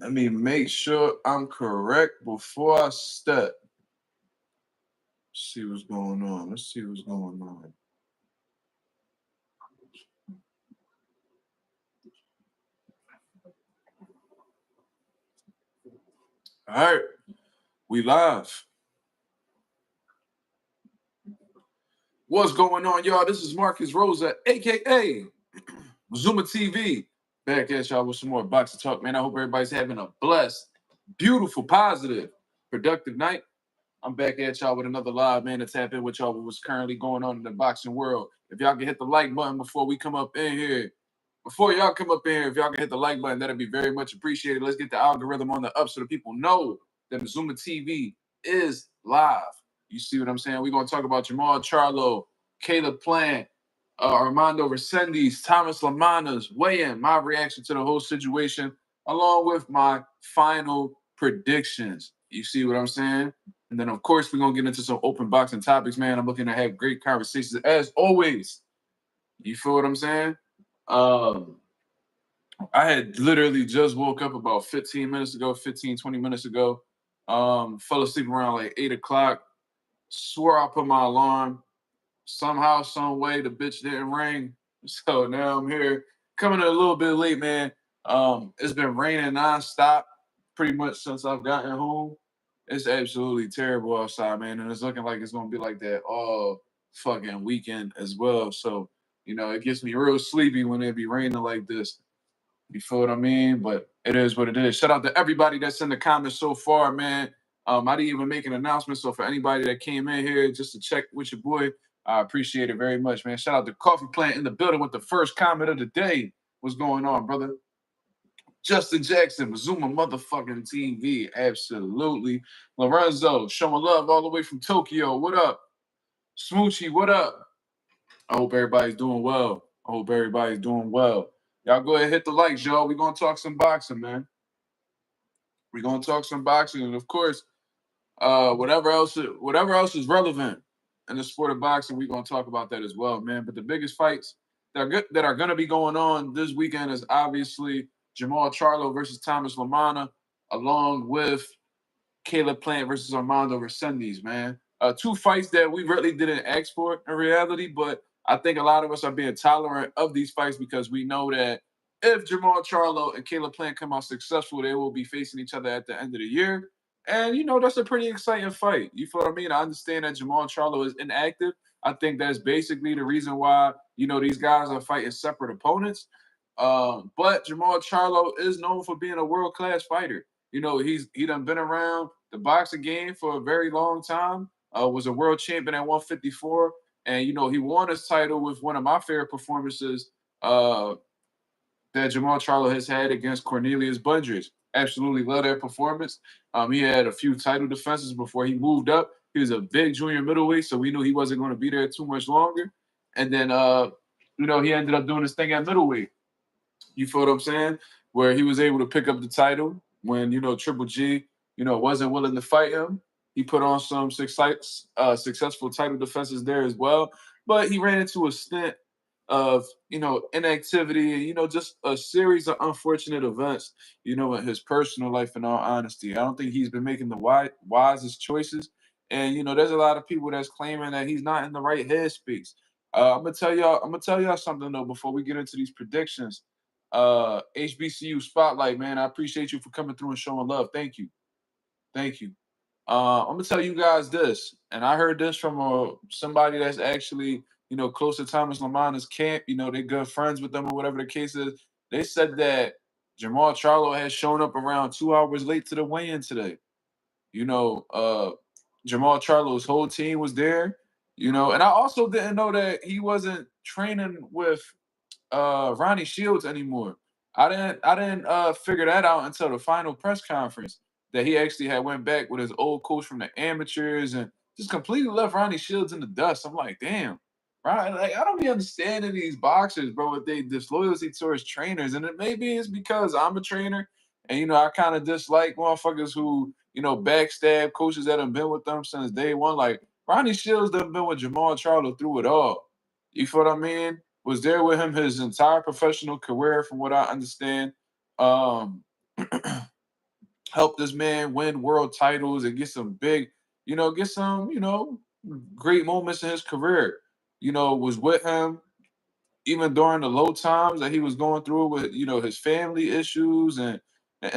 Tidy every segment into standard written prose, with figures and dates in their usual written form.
Let me make sure I'm correct before I step. See what's going on. Let's see what's going on. All right, we live. What's going on, y'all? This is Marcus Rosa, aka Zuma TV. Back at y'all with some more boxing talk, man. I hope everybody's having a blessed, beautiful, positive, productive night. I'm back at y'all with another live, man, to tap in with y'all with what's currently going on in the boxing world. If y'all can hit the like button before we come up in here, before y'all come up in here, if y'all can hit the like button, that'd be very much appreciated. Let's get the algorithm on the up so the people know that Zuma TV is live. You see what I'm saying? We're going to talk about Jermall Charlo, Caleb Plant, Armando Resendiz, Thomas Lamana's weigh-in, my reaction to the whole situation, along with my final predictions. You see what I'm saying? And then, of course, we're going to get into some open boxing topics, man. I'm looking to have great conversations, as always. You feel what I'm saying? Um, I had literally just woke up about 15 minutes ago, 15, 20 minutes ago. Fell asleep around like 8 o'clock. Swore I put my alarm. Somehow, some way, the bitch didn't ring. So now I'm here. Coming a little bit late, man. It's been raining nonstop pretty much since I've gotten home. It's absolutely terrible outside, man. And it's looking like it's going to be like that all fucking weekend as well. So, it gets me real sleepy when it be raining like this. You feel what I mean? But it is what it is. Shout out to everybody that's in the comments so far, man. I didn't even make an announcement. So for anybody that came in here just to check with your boy, I appreciate it very much, man. Shout out to Coffee Plant in the building with the first comment of the day. What's going on, brother? Justin Jackson, Mazuma motherfucking TV. Absolutely. Lorenzo, showing love all the way from Tokyo. What up? Smoochie, what up? I hope everybody's doing well. I hope everybody's doing well. Y'all go ahead and hit the likes, y'all. We're gonna talk some boxing, man. We're gonna talk some boxing, and of course, whatever else is relevant in the sport of boxing, we're gonna talk about that as well, man. But the biggest fights that are gonna be going on this weekend is obviously Jermall Charlo versus Thomas Lamana, along with Caleb Plant versus Armando Resendiz, man. Two fights that we really didn't ask for in reality, but I think a lot of us are being tolerant of these fights because we know that if Jermall Charlo and Caleb Plant come out successful, they will be facing each other at the end of the year. And, that's a pretty exciting fight. You feel what I mean? I understand that Jermall Charlo is inactive. I think that's basically the reason why, these guys are fighting separate opponents. But Jermall Charlo is known for being a world-class fighter. He done been around the boxing game for a very long time. Was a world champion at 154, and he won his title with one of my favorite performances that Jermall Charlo has had against Cornelius Budridge. Absolutely love that performance. He had a few title defenses before he moved up. He was a big junior middleweight, so we knew he wasn't going to be there too much longer. And then, he ended up doing his thing at middleweight. You feel what I'm saying? Where he was able to pick up the title when Triple G, wasn't willing to fight him. He put on some successful title defenses there as well, but he ran into a stint of inactivity and just a series of unfortunate events. In his personal life. In all honesty, I don't think he's been making the wisest choices. And there's a lot of people that's claiming that he's not in the right headspace. I'm gonna tell y'all. I'm gonna tell y'all something though before we get into these predictions. HBCU Spotlight, man. I appreciate you for coming through and showing love. Thank you. Thank you. I'm gonna tell you guys this, and I heard this from somebody that's actually, close to Thomas Lamana's camp. They're good friends with them or whatever the case is. They said that Jermall Charlo has shown up around 2 hours late to the weigh-in today. Jermall Charlo's whole team was there. And I also didn't know that he wasn't training with Ronnie Shields anymore. I didn't figure that out until the final press conference that he actually had went back with his old coach from the amateurs and just completely left Ronnie Shields in the dust. I'm like, damn, right? Like I don't be understanding these boxers, bro, with they disloyalty towards trainers. And maybe it's because I'm a trainer and I kind of dislike motherfuckers who, backstab coaches that have been with them since day one. Like Ronnie Shields done been with Jermall Charlo through it all. You feel what I mean? Was there with him his entire professional career, from what I understand. Um, help this man win world titles and get some big, get some, great moments in his career. Was with him even during the low times that he was going through with, his family issues and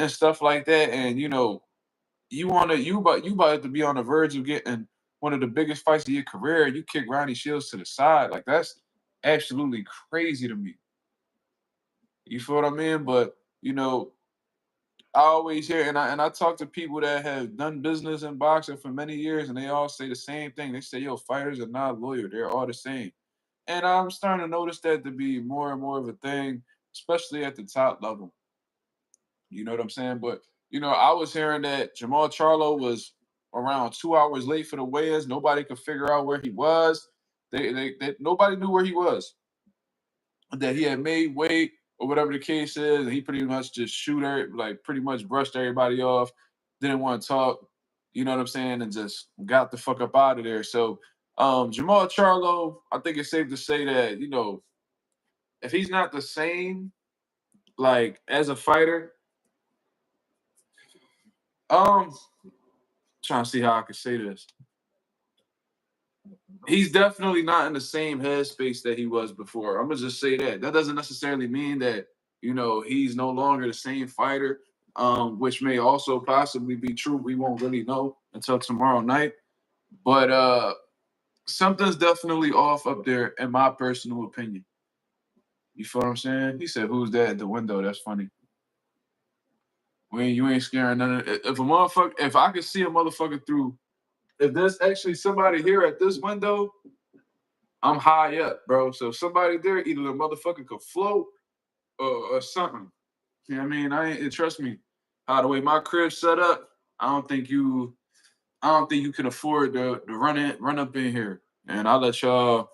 stuff like that. And you about to be on the verge of getting one of the biggest fights of your career. You kick Ronnie Shields to the side. Like, that's absolutely crazy to me. You feel what I mean? But I always hear, and I talk to people that have done business in boxing for many years, and they all say the same thing. They say, "Yo, fighters are not loyal; they're all the same." And I'm starting to notice that to be more and more of a thing, especially at the top level. You know what I'm saying? But I was hearing that Jermall Charlo was around 2 hours late for the weigh-ins. Nobody could figure out where he was. They nobody knew where he was. That he had made weight or whatever the case is, and he pretty much just like pretty much brushed everybody off, didn't want to talk, you know what I'm saying, and just got the fuck up out of there. So Jermall Charlo, I think it's safe to say that, if he's not the same like as a fighter, um trying to see how I could say this. He's definitely not in the same headspace that he was before. I'm gonna just say that. That doesn't necessarily mean that he's no longer the same fighter, which may also possibly be true. We won't really know until tomorrow night. But something's definitely off up there, in my personal opinion. You feel what I'm saying? He said, "Who's that at the window?" That's funny. You ain't scaring none of. If a motherfucker, if I could see a motherfucker through, if there's actually somebody here at this window, I'm high up, bro. So if somebody there, either the motherfucker could float or something. You know what I mean? I ain't trust me. How the way my crib's set up, I don't think you can afford to run up in here. And I'll let y'all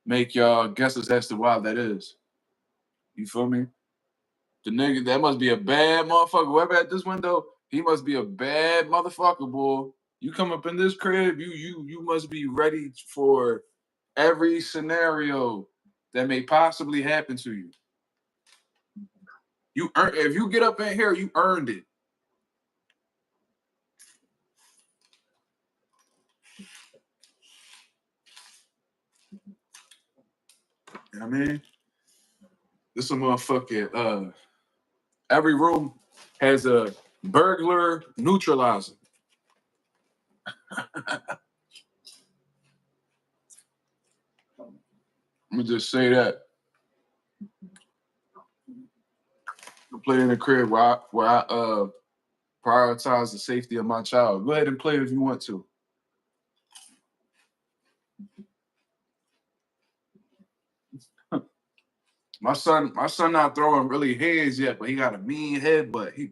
make y'all guesses as to why that is. You feel me? The nigga that must be a bad motherfucker. Whoever at this window, he must be a bad motherfucker, boy. You come up in this crib, you must be ready for every scenario that may possibly happen to you. If you get up in here, you earned it. You know what I mean? This a motherfucking every room has a burglar neutralizer. Let me just say that. I play in a crib where I prioritize the safety of my child. Go ahead and play if you want to. My son not throwing really hands yet, but he got a mean head, but he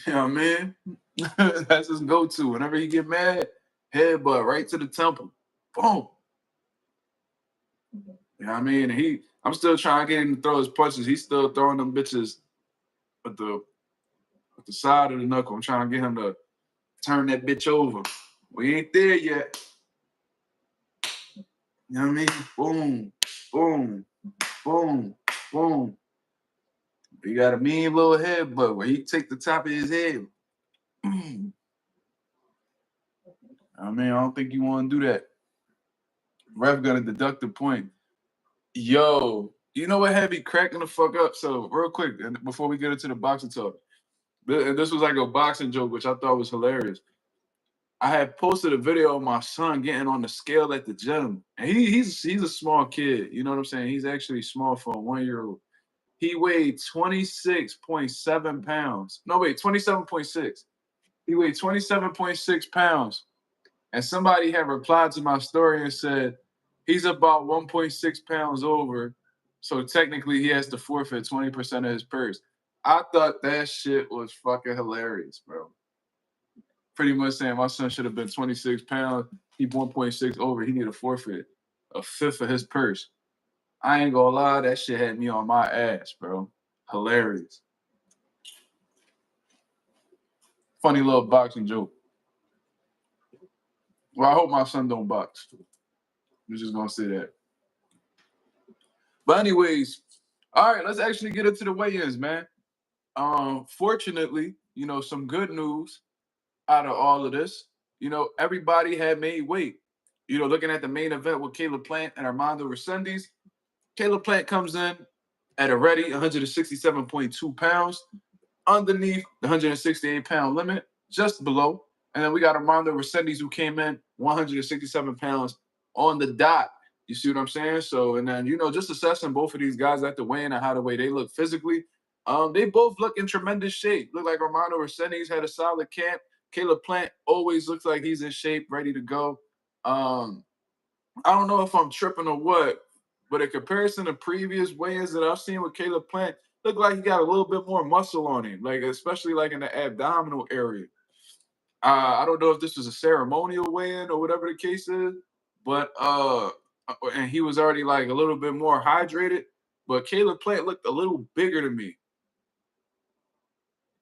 you know what I mean? That's his go-to. Whenever he get mad, headbutt right to the temple. Boom. You know what I mean? I'm still trying to get him to throw his punches. He's still throwing them bitches at the side of the knuckle. I'm trying to get him to turn that bitch over. We ain't there yet. You know what I mean? Boom, boom, boom, boom. He got a mean little head, but where he take the top of his head. I don't think you want to do that. Ref gonna deduct the point. Yo, you know what had me cracking the fuck up? So real quick, and before we get into the boxing talk, and this was like a boxing joke, which I thought was hilarious. I had posted a video of my son getting on the scale at the gym, and he's a small kid. You know what I'm saying? He's actually small for a 1-year-old. He weighed 26.7 pounds. No, wait, 27.6. He weighed 27.6 pounds. And somebody had replied to my story and said, he's about 1.6 pounds over. So technically he has to forfeit 20% of his purse. I thought that shit was fucking hilarious, bro. Pretty much saying my son should have been 26 pounds. He's 1.6 over. He need to forfeit a fifth of his purse. I ain't gonna lie, that shit had me on my ass, bro. Hilarious. Funny little boxing joke. Well, I hope my son don't box. I'm just gonna say that. But anyways, All right, let's actually get into the weigh-ins, man. Fortunately, some good news out of all of this. Everybody had made weight. Looking at the main event with Caleb Plant and Armando Resendiz, Caleb Plant comes in at a ready 167.2 pounds, underneath the 168-pound limit, just below. And then we got Armando Resendiz, who came in 167 pounds on the dot. You see what I'm saying? So, and then, just assessing both of these guys at the weigh-in and how the way they look physically, they both look in tremendous shape. Look like Armando Resendiz had a solid camp. Caleb Plant always looks like he's in shape, ready to go. Um, I don't know if I'm tripping or what, but in comparison to previous weigh-ins that I've seen with Caleb Plant, look like he got a little bit more muscle on him, like especially like in the abdominal area. I don't know if this was a ceremonial weigh-in or whatever the case is, but and he was already like a little bit more hydrated. But Caleb Plant looked a little bigger to me.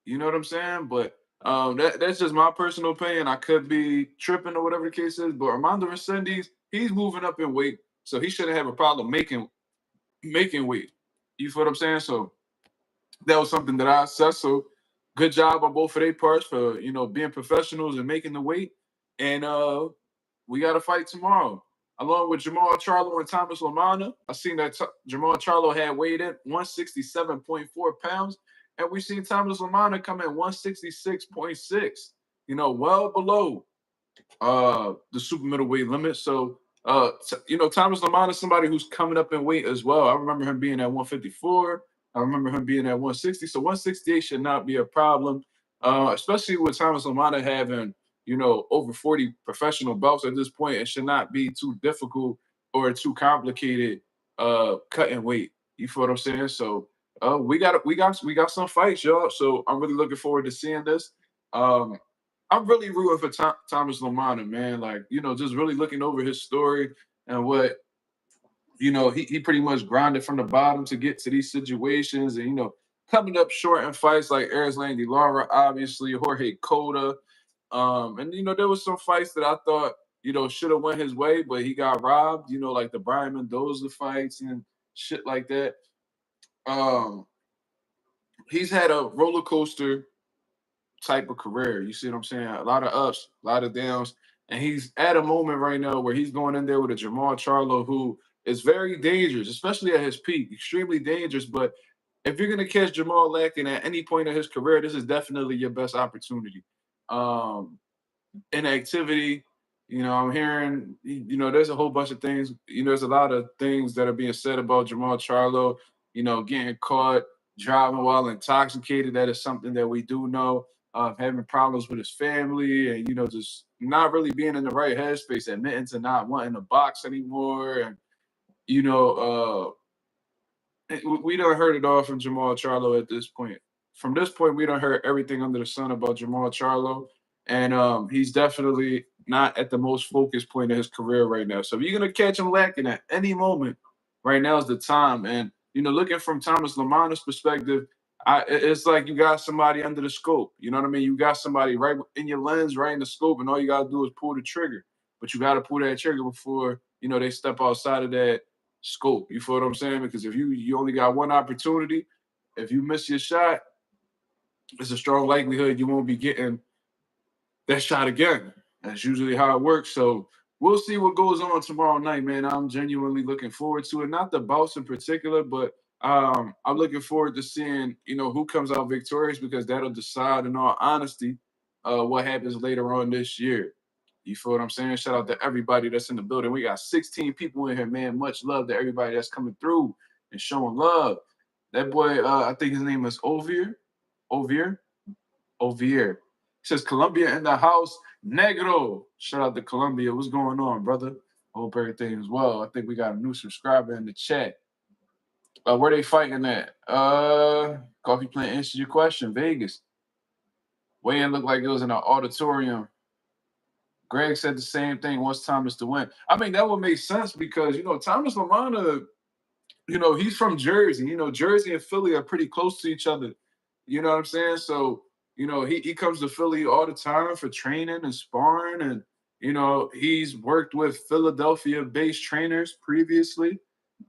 You know what I'm saying? But that's just my personal opinion. I could be tripping or whatever the case is. But Armando Resendiz, he's moving up in weight, so he shouldn't have a problem making weight. You feel what I'm saying? So that was something that I assessed. So good job on both of their parts for being professionals and making the weight. And we got to fight tomorrow. Along with Jermall Charlo and Thomas Lamana, I seen that Jermall Charlo had weighed in 167.4 pounds, and we seen Thomas Lamana come in 166.6. Well below the super middleweight limit. So Thomas Lamont is somebody who's coming up in weight as well. I remember him being at 154. I remember him being at 160. So 168 should not be a problem, especially with Thomas Lamont having over 40 professional belts at this point. It should not be too difficult or too complicated cutting weight. You feel what I'm saying? So we got some fights, y'all. So I'm really looking forward to seeing this. Um, I'm really rooting for Thomas Lamana, man. Like, just really looking over his story and what, he pretty much grinded from the bottom to get to these situations and, coming up short in fights like Arislan De Lara, obviously, Jorge Cota. And, there was some fights that I thought, should have went his way, but he got robbed, like the Brian Mendoza fights and shit like that. Um, he's had a roller coaster type of career. You see what I'm saying? A lot of ups, a lot of downs. And he's at a moment right now where he's going in there with a Jermall Charlo who is very dangerous, especially at his peak, extremely dangerous. But if you're going to catch Jermall lacking at any point in his career, this is definitely your best opportunity. Inactivity, I'm hearing, there's a whole bunch of things. There's a lot of things that are being said about Jermall Charlo, getting caught driving while intoxicated. That is something that we do know. Having problems with his family and, just not really being in the right headspace, admitting to not wanting to box anymore. And, you know, we done heard it all from Jermall Charlo at this point. From this point, we done heard everything under the sun about Jermall Charlo, and he's definitely not at the most focused point of his career right now. So if you're gonna catch him lacking at any moment, right now is the time. And looking from Thomas Lamana's perspective, it's like you got somebody under the scope. You know what I mean? You got somebody right in your lens, right in the scope, and all you gotta do is pull the trigger. But you gotta pull that trigger before they step outside of that scope. You feel what I'm saying? Because if you only got one opportunity, if you miss your shot, it's a strong likelihood you won't be getting that shot again. That's usually how it works. So we'll see what goes on tomorrow night, man. I'm genuinely looking forward to it. Not the bouts in particular, but I'm looking forward to seeing who comes out victorious because that'll decide, in all honesty, what happens later on this year. You feel what I'm saying? Shout out to everybody that's in the building. We got 16 people in here, man. Much love to everybody that's coming through and showing love. That boy, I think his name is Ovir. Ovir? Ovir. He says Colombia in the house. Negro. Shout out to Colombia. What's going on, brother? Hope everything is well. I think we got a new subscriber in the chat. Where they fighting at? Coffee Plant answered your question. Vegas. Weigh-in looked like it was in an auditorium. Greg said the same thing. Wants Thomas to win. I mean, that would make sense because Thomas Lamana, he's from Jersey. Jersey and Philly are pretty close to each other. You know what I'm saying? So he comes to Philly all the time for training and sparring, and he's worked with Philadelphia-based trainers previously.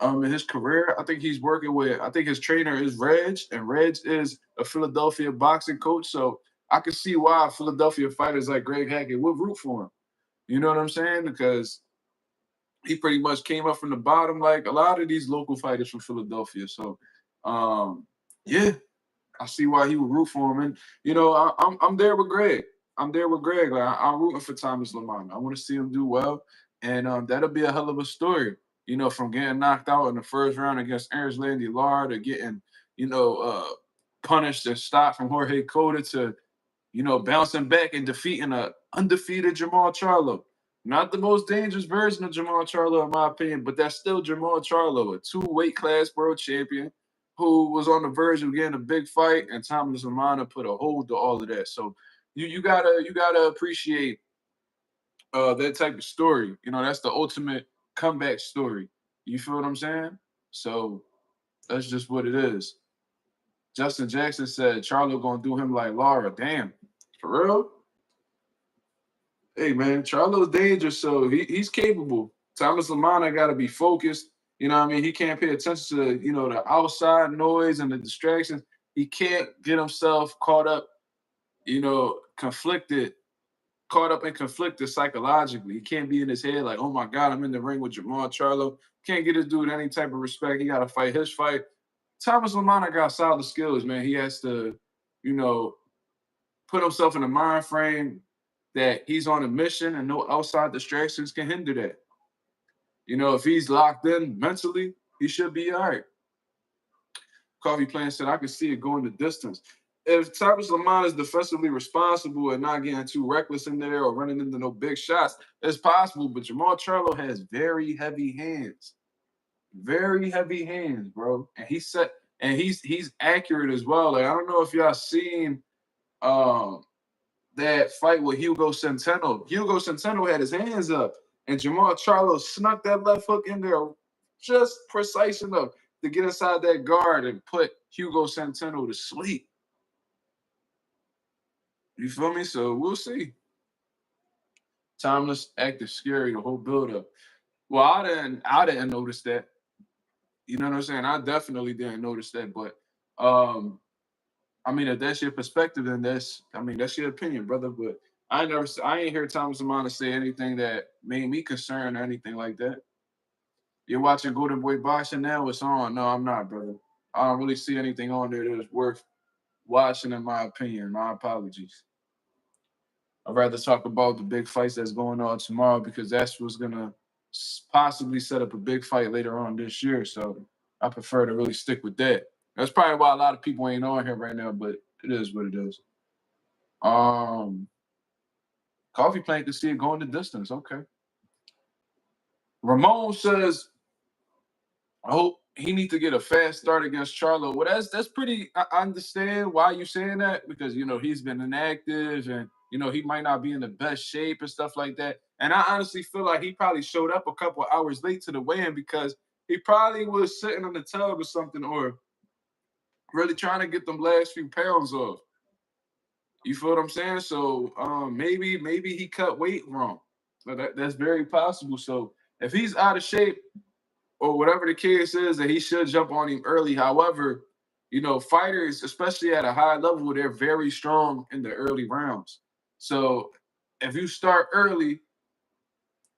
in his career. I think he's working with. I think his trainer is Reg, and Reg is a Philadelphia boxing coach. So I can see why Philadelphia fighters like Greg Hackett would root for him. You know what I'm saying? Because he pretty much came up from the bottom, like a lot of these local fighters from Philadelphia. So, yeah, I see why he would root for him. And I'm there with Greg. I'm there with Greg. Like I'm rooting for Thomas Lamont. I want to see him do well, and that'll be a hell of a story. From getting knocked out in the first round against Ernst Landy Lard, to getting punished and stopped from Jorge Cota, to bouncing back and defeating a undefeated Jermall Charlo. Not the most dangerous version of Jermall Charlo, in my opinion, but that's still Jermall Charlo, a two-weight class world champion who was on the verge of getting a big fight, and Thomas Amana put a hold to all of that. So you gotta appreciate that type of story. That's the ultimate comeback story. You feel what I'm saying? So that's just what it is. Justin Jackson said Charlo gonna do him like Lara. Damn, for real? Hey man, Charlo's dangerous, so he's capable. Thomas Lamana got to be focused. You know what I mean? He can't pay attention to the outside noise and the distractions. He can't get himself conflicted, caught up and conflicted psychologically. He can't be in his head like, oh my God, I'm in the ring with Jermall Charlo. Can't get this dude any type of respect. He got to fight his fight. Thomas Lamana got solid skills, man. He has to, you know, put himself in a mind frame that he's on a mission and no outside distractions can hinder that. If he's locked in mentally, he should be all right. Coffee Plant said, I can see it going the distance. If Thomas Lamont is defensively responsible and not getting too reckless in there or running into no big shots, it's possible. But Jermall Charlo has very heavy hands. Very heavy hands, bro. And he's accurate as well. Like, I don't know if y'all seen that fight with Hugo Centeno. Hugo Centeno had his hands up, and Jermall Charlo snuck that left hook in there just precise enough to get inside that guard and put Hugo Centeno to sleep. You feel me? So we'll see. Timeless, active, scary, the whole build-up. Well, I didn't notice that. You know what I'm saying? I definitely didn't notice that, but I mean, if that's your perspective, then that's your opinion, brother. But I ain't hear Thomas Amana say anything that made me concerned or anything like that. You're watching Golden Boy Boxing now? It's on. No, I'm not, brother. I don't really see anything on there that is worth watching, in my opinion. My apologies. I'd rather talk about the big fights that's going on tomorrow because that's what's gonna possibly set up a big fight later on this year. So I prefer to really stick with that. That's probably why a lot of people ain't on here right now, but it is what it is. Coffee Plant can see it going the distance. Okay. Ramon says, I hope he needs to get a fast start against Charlo. Well, that's pretty. I understand why you're saying that because he's been inactive and he might not be in the best shape and stuff like that. And I honestly feel like he probably showed up a couple of hours late to the weigh-in because he probably was sitting on the tub or something or really trying to get them last few pounds off. You feel what I'm saying? So maybe he cut weight wrong. But that's very possible. So if he's out of shape or whatever the case is, that he should jump on him early. However, fighters, especially at a high level, they're very strong in the early rounds. So if you start early,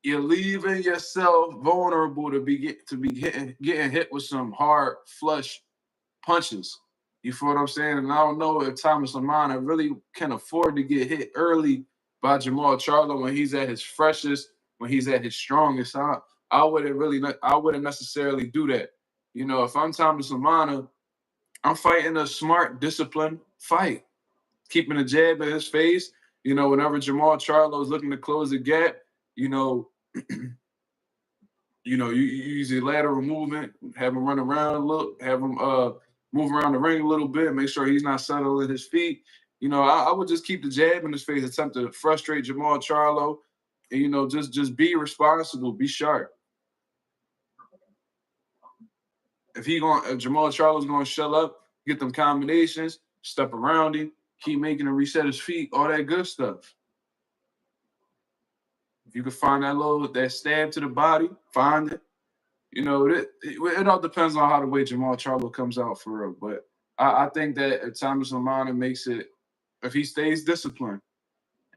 you're leaving yourself vulnerable to be getting hit with some hard flush punches. You feel what I'm saying? And I don't know if Thomas Lamana really can afford to get hit early by Jermall Charlo when he's at his freshest, when he's at his strongest. I wouldn't necessarily do that. If I'm Thomas Lamana, I'm fighting a smart, disciplined fight, keeping a jab in his face. Whenever Jermall Charlo is looking to close the gap, you use your lateral movement, have him run around a little, have him move around the ring a little bit, make sure he's not settling his feet. I would just keep the jab in his face, attempt to frustrate Jermall Charlo, and just be responsible, be sharp. If Jermall Charlo's gonna shell up, get them combinations, step around him, keep making him reset his feet, all that good stuff. If you can find that stab to the body, find it. It all depends on how the way Jermall Charlo comes out for real. But I think that if Thomas Lamana makes it, if he stays disciplined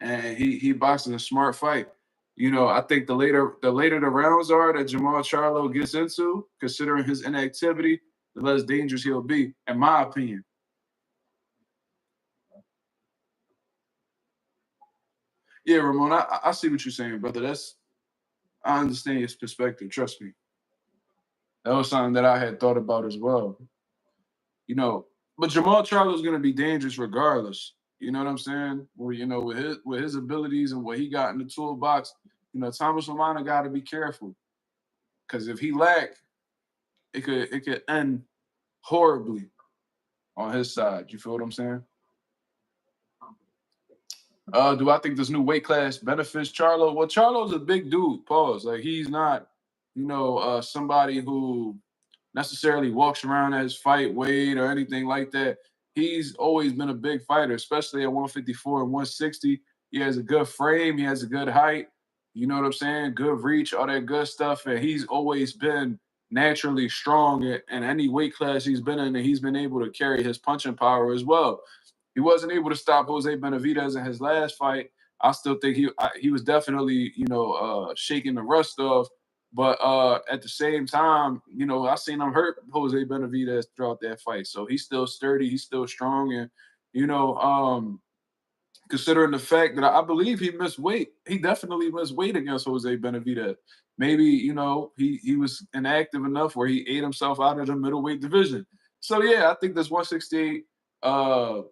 and he boxes a smart fight, I think the later the rounds are that Jermall Charlo gets into, considering his inactivity, the less dangerous he'll be, in my opinion. Yeah, Ramon, I see what you're saying, brother. I understand your perspective. Trust me, that was something that I had thought about as well. You know, but Jermall Charlo is going to be dangerous regardless. You know what I'm saying? With his abilities and what he got in the toolbox, Thomas Lamana got to be careful because if he lack, it could end horribly on his side. You feel what I'm saying? Do I think this new weight class benefits Charlo? Well, Charlo's a big dude. Pause. Like he's not, somebody who necessarily walks around as fight weight or anything like that. He's always been a big fighter, especially at 154 and 160. He has a good frame. He has a good height. You know what I'm saying? Good reach, all that good stuff. And he's always been naturally strong in any weight class he's been in, and he's been able to carry his punching power as well. He wasn't able to stop Jose Benavidez in his last fight. I still think he was definitely shaking the rust off. But at the same time, I seen him hurt Jose Benavidez throughout that fight. So he's still sturdy, he's still strong, and you know, um, considering the fact that I believe he missed weight, he definitely missed weight against Jose Benavidez. Maybe he was inactive enough where he ate himself out of the middleweight division. So yeah, I think uh,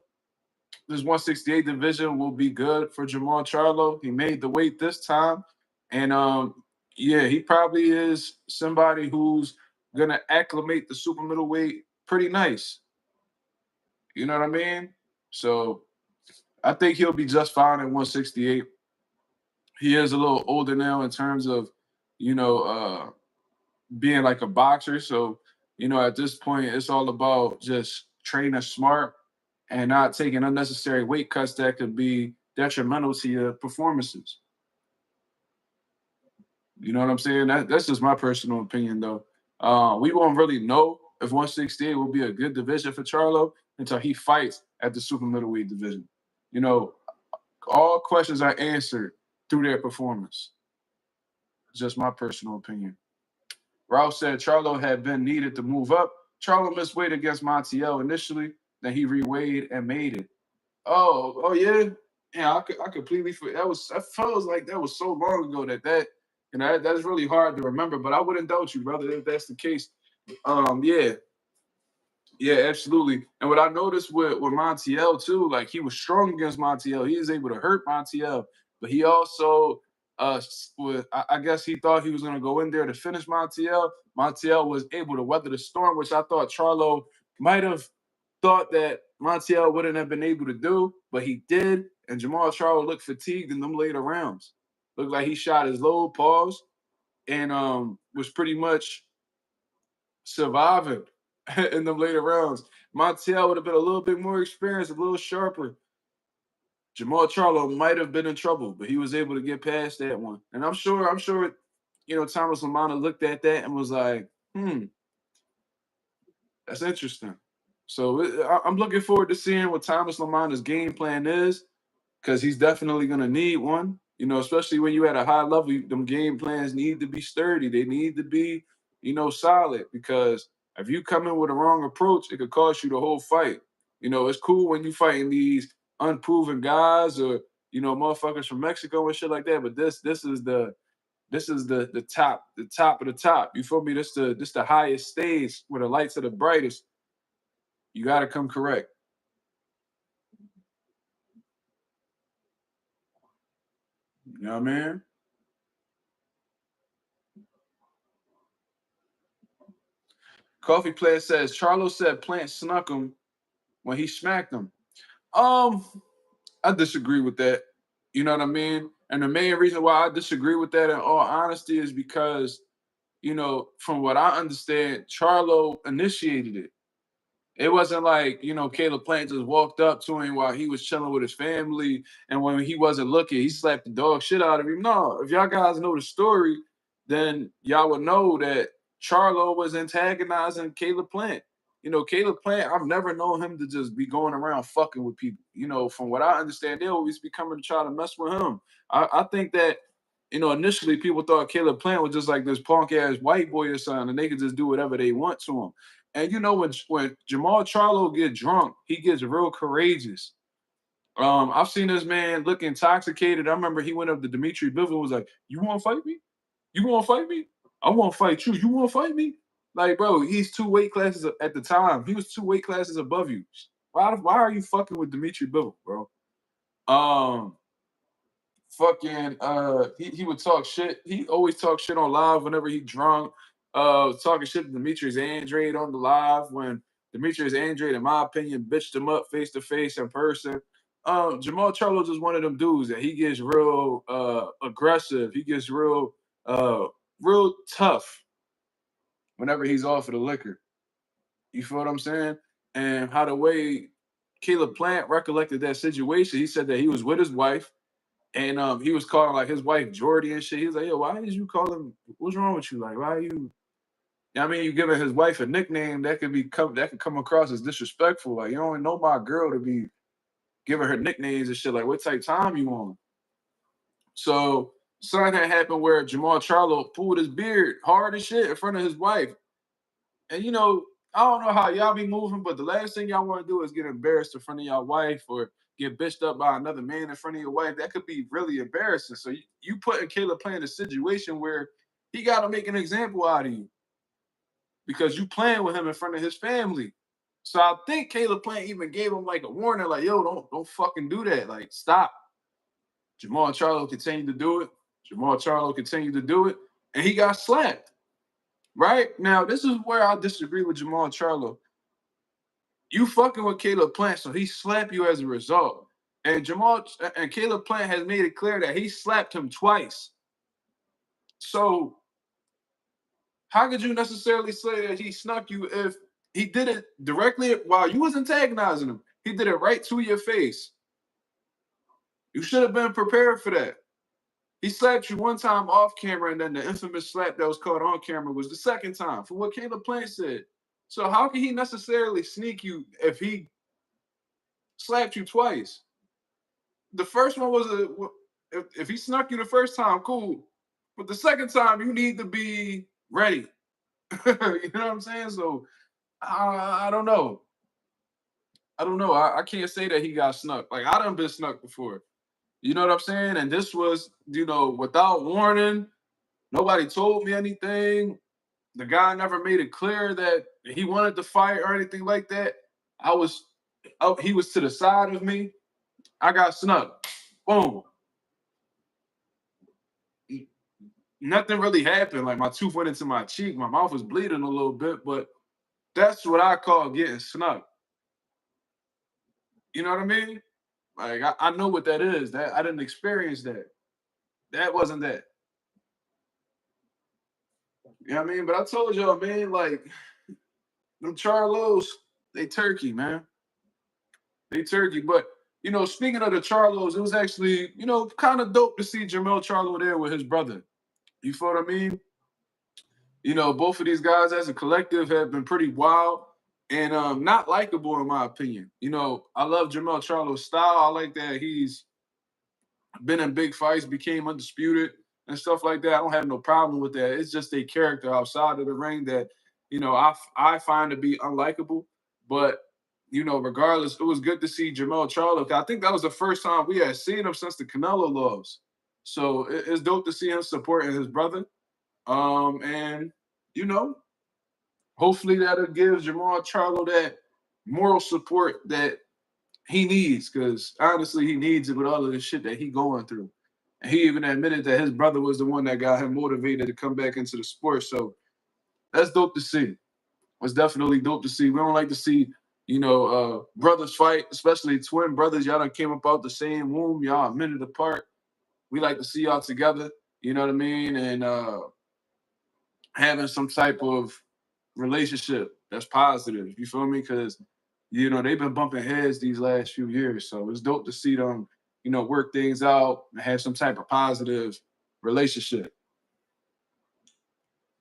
this 168 division will be good for Jermall Charlo. He made the weight this time, and yeah, he probably is somebody who's gonna acclimate the super middleweight pretty nice. You know what I mean? So I think he'll be just fine at 168. He is a little older now in terms of, you know, being like a boxer. So, at this point, it's all about just training smart and not taking unnecessary weight cuts that could be detrimental to your performances. You know what I'm saying? That's just my personal opinion, though. We won't really know if 168 will be a good division for Charlo until he fights at the super middleweight division. You know, all questions are answered through their performance. Just my personal opinion. Ralph said Charlo had been needed to move up. Charlo missed weight against Montiel initially, then he reweighed and made it. Oh yeah, yeah. I completely forget. That feels like that was so long ago that's really hard to remember. But I wouldn't doubt you, brother, if that's the case. Yeah, yeah, absolutely. And what I noticed with Montiel too, like he was strong against Montiel. He was able to hurt Montiel, but he also I guess he thought he was gonna go in there to finish Montiel. Montiel was able to weather the storm, which I thought Charlo might have thought that Montiel wouldn't have been able to do, but he did. And Jermall Charlo looked fatigued in them later rounds. Looked like he shot his low pause and was pretty much surviving in them later rounds. Montiel would have been a little bit more experienced, a little sharper. Jermall Charlo might have been in trouble, but he was able to get past that one. And I'm sure, Thomas Lamana looked at that and was like, that's interesting. So I'm looking forward to seeing what Thomas Lamana's game plan is, because he's definitely going to need one. Especially when you at a high level, them game plans need to be sturdy. They need to be, solid. Because if you come in with a wrong approach, it could cost you the whole fight. It's cool when you fighting these unproven guys or motherfuckers from Mexico and shit like that. But this is the top of the top. You feel me? This the highest stage where the lights are the brightest. You got to come correct. You know what I mean? Coffee Player says Charlo said Plant snuck him when he smacked him. Um, I disagree with that. You know what I mean? And the main reason why I disagree with that, in all honesty, is because from what I understand, Charlo initiated it. It wasn't like, Caleb Plant just walked up to him while he was chilling with his family. And when he wasn't looking, he slapped the dog shit out of him. No, if y'all guys know the story, then y'all would know that Charlo was antagonizing Caleb Plant. Caleb Plant, I've never known him to just be going around fucking with people. From what I understand, they always be coming to try to mess with him. I think that, initially people thought Caleb Plant was just like this punk ass white boy or something, and they could just do whatever they want to him. And when Jermall Charlo get drunk, he gets real courageous. I've seen this man look intoxicated. I remember he went up to Dimitri Bivol and was like, "You want to fight me? You want to fight me? I want to fight you. You want to fight me?" Like, bro, he's 2 weight classes at the time. He was 2 weight classes above you. Why are you fucking with Dimitri Bivol, bro? Um, fucking he would talk shit. He always talks shit on live whenever he drunk. Talking shit to Demetrius Andrade on the live when Demetrius Andrade, in my opinion, bitched him up face to face in person. Jermall Charlo is one of them dudes that he gets real aggressive. He gets uh real tough whenever he's off of the liquor. You feel what I'm saying? And how the way Caleb Plant recollected that situation, he said that he was with his wife and he was calling like his wife Jordy and shit. He was like, "Yo, why did you call him? What's wrong with you? Like, why are you?" I mean, you giving his wife a nickname that could come across as disrespectful. Like, you don't know my girl to be giving her nicknames and shit. Like, what type of time you on? So something that happened where Jermall Charlo pulled his beard hard as shit in front of his wife. And I don't know how y'all be moving, but the last thing y'all want to do is get embarrassed in front of your wife or get bitched up by another man in front of your wife. That could be really embarrassing. So you putting Caleb Plant in a situation where he got to make an example out of you because you playing with him in front of his family. So I think Caleb Plant even gave him like a warning, like, "Yo, don't fucking do that. Like, stop." Jermall Charlo continued to do it. Jermall Charlo continued to do it, and he got slapped. Right now, this is where I disagree with Jermall Charlo. You fucking with Caleb Plant, so he slapped you as a result. And Caleb Plant has made it clear that he slapped him twice. So how could you necessarily say that he snuck you if he did it directly while you was antagonizing him? He did it right to your face. You should have been prepared for that. He slapped you one time off camera, and then the infamous slap that was caught on camera was the second time for what Caleb Plant said. So how can he necessarily sneak you if he slapped you twice? The first one was if he snuck you the first time, cool. But the second time, you need to be ready. You know what I'm saying? So I don't know. I don't know. I can't say that he got snuck. Like I done been snuck before. You know what I'm saying? And this was, without warning. Nobody told me anything. The guy never made it clear that he wanted to fight or anything like that. I was up, he was to the side of me. I got snuck. Boom. Nothing really happened. Like my tooth went into my cheek. My mouth was bleeding a little bit, but that's what I call getting snuck. You know what I mean? Like I know what that is. That I didn't experience that. That wasn't that. You know what I mean? But I told y'all, man, like them Charlos, they turkey, man. They turkey. But speaking of the Charlos, it was actually, kind of dope to see Jermall Charlo there with his brother. You feel what I mean? Both of these guys as a collective have been pretty wild and not likable in my opinion. I love Jermall Charlo's style. I like that he's been in big fights, became undisputed and stuff like that. I don't have no problem with that. It's just a character outside of the ring that, I find to be unlikable. But, regardless, it was good to see Jermall Charlo. I think that was the first time we had seen him since the Canelo loss. So it's dope to see him supporting his brother. And, you know, hopefully that'll give Jermall Charlo that moral support that he needs, because honestly, he needs it with all of the shit that he going through. And he even admitted that his brother was the one that got him motivated to come back into the sport. So that's dope to see. It's definitely dope to see. We don't like to see, brothers fight, especially twin brothers. Y'all done came up out the same womb. Y'all a minute apart. We like to see y'all together. You know what I mean? And having some type of relationship that's positive. You feel me? Because they've been bumping heads these last few years, so it's dope to see them, work things out and have some type of positive relationship.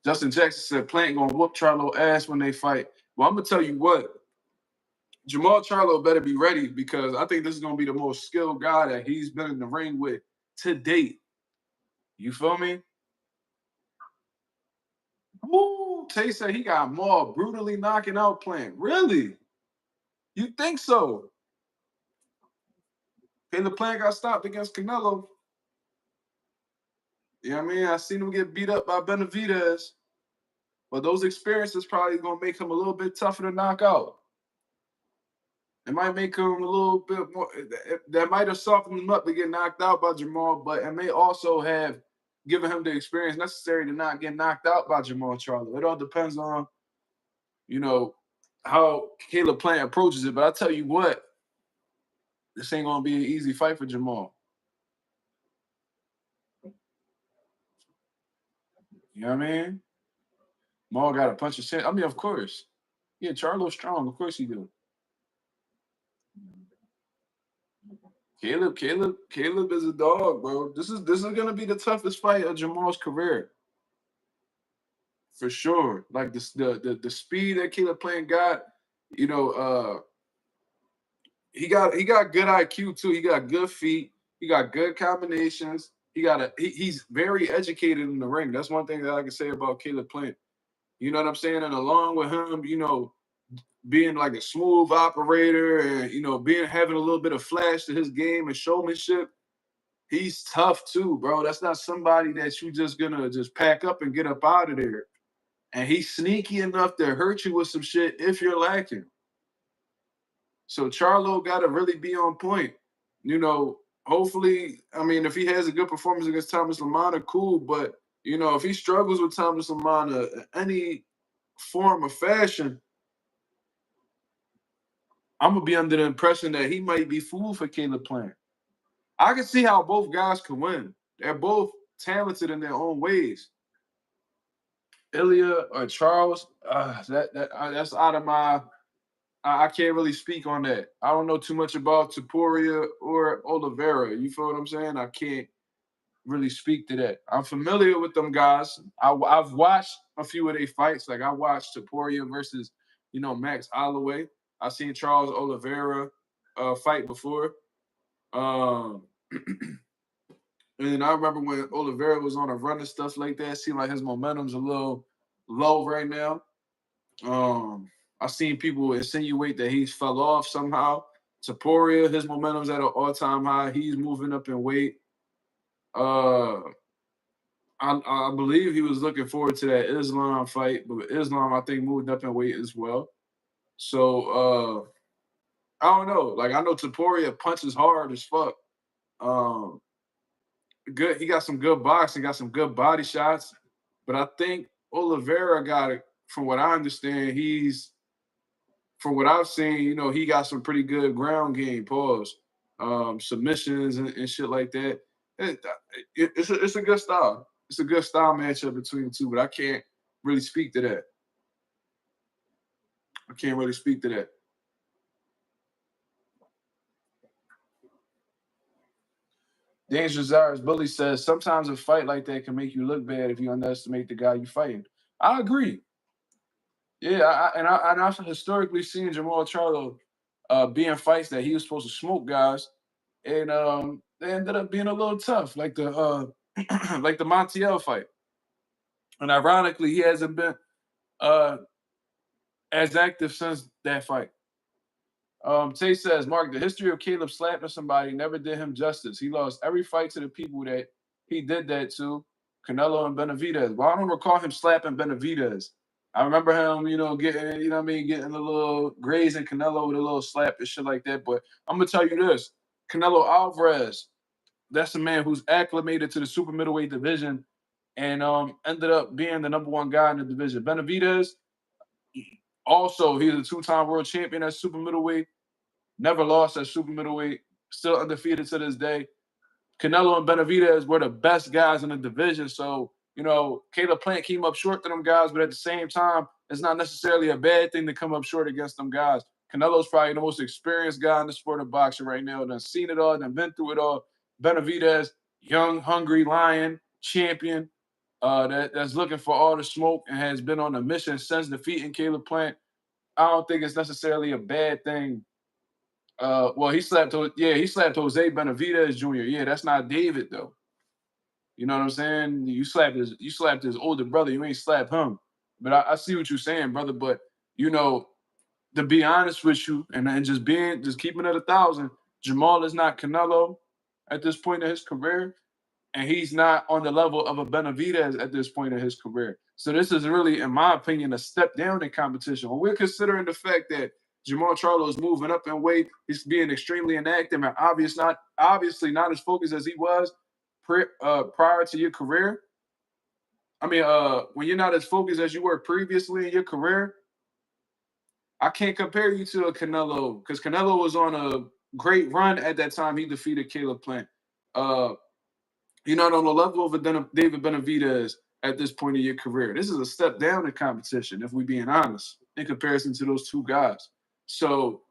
Justin Jackson said Plant gonna whoop Charlo ass when they fight. Well, I'm gonna tell you what, Jermall Charlo better be ready because I think this is gonna be the most skilled guy that he's been in the ring with to date. You feel me? Woo! Tay said he got more brutally knocking out Plant. Really? You think so? Caleb Plant got stopped against Canelo. You know what I mean? I seen him get beat up by Benavidez. But those experiences probably gonna make him a little bit tougher to knock out. It might make him a little bit more. That might have softened him up to get knocked out by Jermall, but it may also have given him the experience necessary to not get knocked out by Jermall Charlo. It all depends on, you know, how Caleb Plant approaches it. But I tell you what, this ain't gonna be an easy fight for Jermall. You know what I mean? Maul got to punch his chin. I mean, of course. Yeah, Charlo's strong. Of course he do. Caleb is a dog, bro. This is gonna be the toughest fight of Jamal's career. For sure. Like the speed that Caleb Plant got, you know, he got good IQ too. He got good feet. He got good combinations. He's very educated in the ring. That's one thing that I can say about Caleb Plant. You know what I'm saying? And along with him, being like a smooth operator and being having a little bit of flash to his game and showmanship, he's tough too, bro. That's not somebody that you just gonna just pack up and get up out of there. And he's sneaky enough to hurt you with some shit if you're lacking. So Charlo got to really be on point. Hopefully, I mean, if he has a good performance against Thomas Lamana, cool. But if he struggles with Thomas Lamana in any form or fashion, I'm gonna be under the impression that he might be fooled for Caleb Plant. I can see how both guys can win. They're both talented in their own ways. Ilya or Charles, that's out of my. I can't really speak on that. I don't know too much about Taporia or Oliveira. You feel what I'm saying? I can't really speak to that. I'm familiar with them guys. I've watched a few of their fights. Like I watched Taporia versus, Max Holloway. I've seen Charles Oliveira fight before. Um, and I remember when Oliveira was on a run and stuff like that. It seemed like his momentum's a little low right now. I've seen people insinuate that he's fell off somehow. Taporia, his momentum's at an all-time high. He's moving up in weight. I believe he was looking forward to that Islam fight, but Islam, I think, moved up in weight as well. So I don't know. Like I know Taporia punches hard as fuck. Um, Good. He got some good boxing, got some good body shots, but I think Oliveira got it. From what I understand, from what I've seen, he got some pretty good ground game, pause, submissions and shit like that. It's a good style. It's a good style matchup between the two, but I can't really speak to that. I can't really speak to that. Dangerous Zara's Bully says sometimes a fight like that can make you look bad if you underestimate the guy you fighting. I agree. Yeah, I've historically seen Jermall Charlo be in fights that he was supposed to smoke guys, and they ended up being a little tough, like the like the Montiel fight. And ironically, he hasn't been uh, as active since that fight. Tay says, Mark, the history of Caleb slapping somebody never did him justice. He lost every fight to the people that he did that to, Canelo and Benavidez. Well, I don't recall him slapping Benavidez. I remember him, getting, getting a little grazing Canelo with a little slap and shit like that. But I'm gonna tell you this: Canelo Alvarez, that's a man who's acclimated to the super middleweight division and ended up being the number one guy in the division. Benavidez, also, he's a two-time world champion at super middleweight. Never lost at super middleweight. Still undefeated to this day. Canelo and Benavidez were the best guys in the division. So, Caleb Plant came up short to them guys, but at the same time, it's not necessarily a bad thing to come up short against them guys. Canelo's probably the most experienced guy in the sport of boxing right now. Done seen it all, done been through it all. Benavidez, young, hungry lion, champion. that's looking for all the smoke and has been on a mission since defeating Caleb Plant. I don't think it's necessarily a bad thing. Well, he slapped Jose Benavidez Jr. Yeah, that's not David though. You know what I'm saying? You slapped his older brother. You ain't slapped him. But I see what you're saying, brother. But you know, to be honest with you, and just keeping it 1,000, Jermall is not Canelo at this point in his career, and he's not on the level of a Benavidez at this point in his career. So this is really, in my opinion, a step down in competition. When we're considering the fact that Jermall Charlo is moving up in weight, he's being extremely inactive and obviously not as focused as he was prior to your career. I mean, when you're not as focused as you were previously in your career, I can't compare you to a Canelo because Canelo was on a great run at that time. He defeated Caleb Plant. Uh, you're not on the level of a David Benavidez at this point in your career. This is a step down in competition, if we're being honest, in comparison to those two guys. So,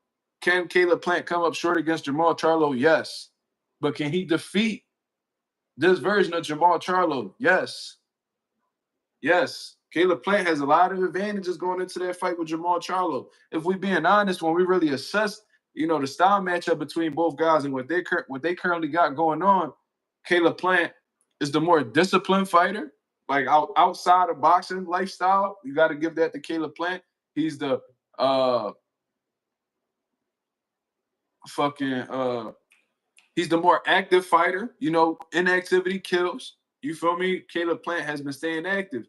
can Caleb Plant come up short against Jermall Charlo? Yes. But can he defeat this version of Jermall Charlo? Yes. Yes. Caleb Plant has a lot of advantages going into that fight with Jermall Charlo. If we're being honest, when we really assess, the style matchup between both guys and what they currently got going on, Caleb Plant is the more disciplined fighter, like outside of boxing lifestyle. You got to give that to Caleb Plant. He's the he's the more active fighter. Inactivity kills. You feel me? Caleb Plant has been staying active.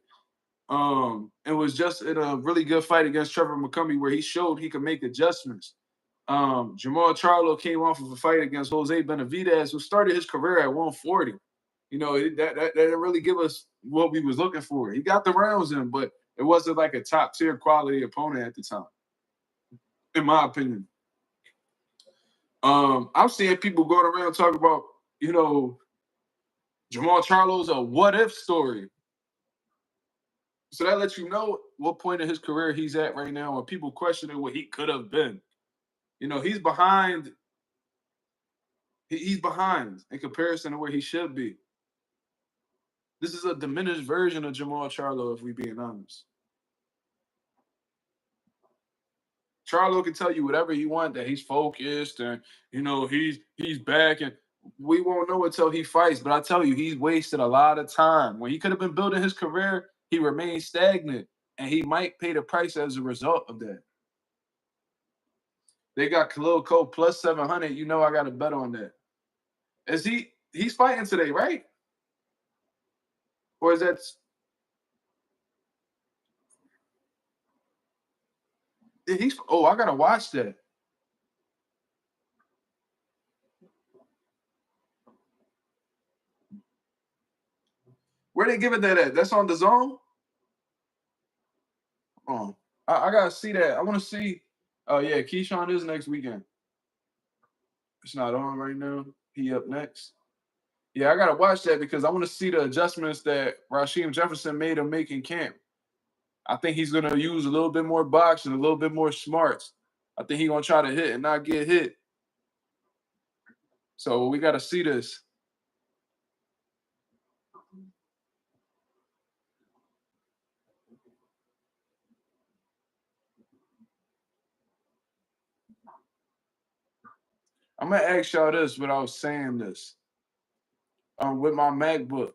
It was just in a really good fight against Trevor McCumbee where he showed he could make adjustments. Jermall Charlo came off of a fight against Jose Benavidez, who started his career at 140. That didn't really give us what we was looking for. He got the rounds in, but it wasn't like a top tier quality opponent at the time, in my opinion. I'm seeing people going around talking about, Jermall Charlo's a what if story. So that lets you know what point in his career he's at right now, and people questioning what he could have been. He's behind. He's behind in comparison to where he should be. This is a diminished version of Jermall Charlo, if we're being honest. Charlo can tell you whatever he wants, that he's focused and he's back, and we won't know until he fights. But I tell you, he's wasted a lot of time. When he could have been building his career, he remained stagnant, and he might pay the price as a result of that. They got Khalil Cole plus 700. I got to bet on that. He's fighting today, right? Or is that? I gotta watch that. Where they giving that at? That's on the zone. Oh, I gotta see that. I want to see. Oh yeah, Keyshawn is next weekend. It's not on right now. He up next. Yeah, I gotta watch that because I want to see the adjustments that Rasheem Jefferson made him make in camp. I think he's gonna use a little bit more boxing, a little bit more smarts. I think he's gonna try to hit and not get hit. So we gotta see this. I'm gonna ask y'all this without saying this. With my MacBook,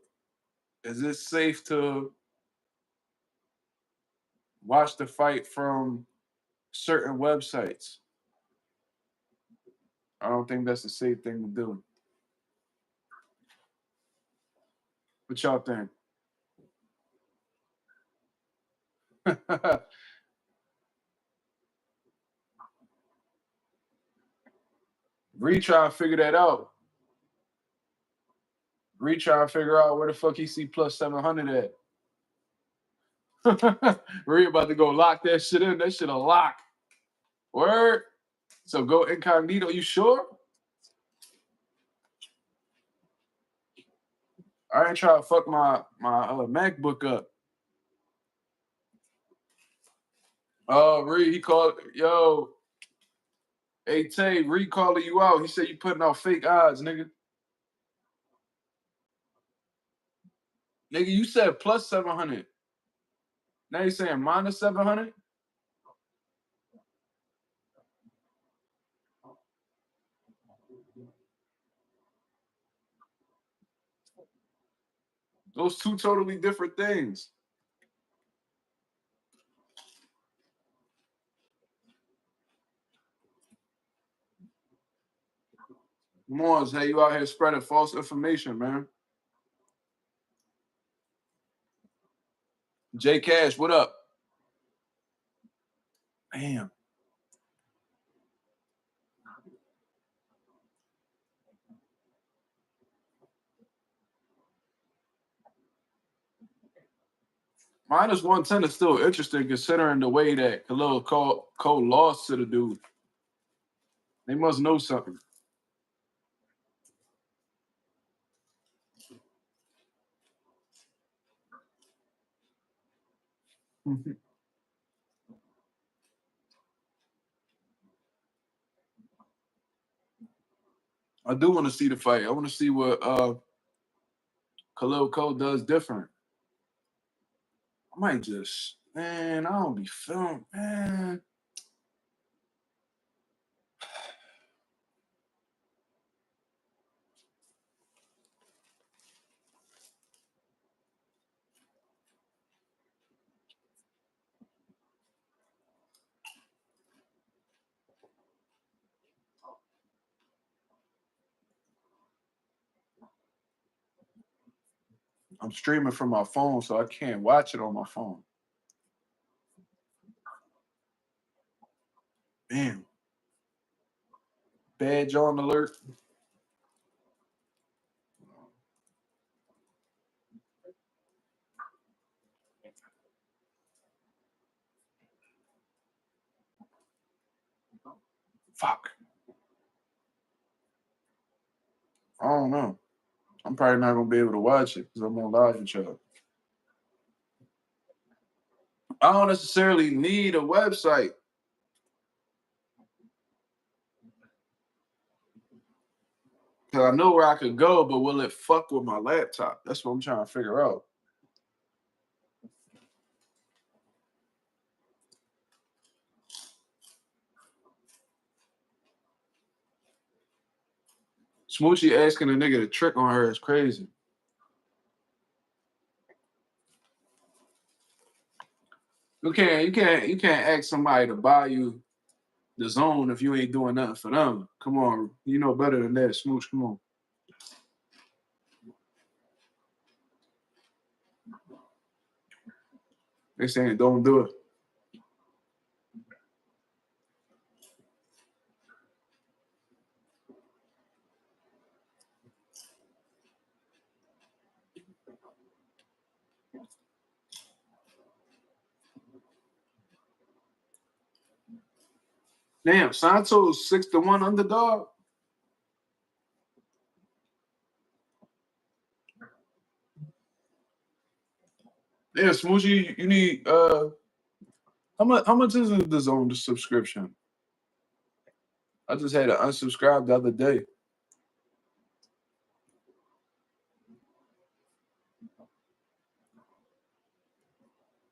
is it safe to watch the fight from certain websites? I don't think that's a safe thing to do. What y'all think? Retry and figure that out. Retry and figure out where the fuck he see plus 700 at. We're about to go lock that shit in. That shit a lock. Word. So go incognito. You sure? I ain't trying to fuck my MacBook up. Oh, Reed, he called. Yo, hey Tay, Reed calling you out. He said you putting out fake odds, nigga. Nigga, you said plus 700. Now you're saying minus 700? Those two totally different things. Mars, hey, you out here spreading false information, man. J Cash, what up? Damn. Minus 110 is still interesting considering the way that Khalil Cole lost to the dude. They must know something. I do want to see the fight. I want to see what Khalil Cole does different. I might just, man, I don't be feeling, man. I'm streaming from my phone, so I can't watch it on my phone. Damn. Badge on alert. Fuck. I don't know. I'm probably not gonna be able to watch it because I'm on live with y'all. I don't necessarily need a website. Cause I know where I could go, but will it fuck with my laptop? That's what I'm trying to figure out. Smoochie asking a nigga to trick on her is crazy. You can't ask somebody to buy you the zone if you ain't doing nothing for them. Come on, you know better than that, Smooch. Come on. They saying don't do it. Damn, Santos 6-1 underdog. Yeah, Smoochie, you need how much is the zone subscription? I just had to unsubscribe the other day.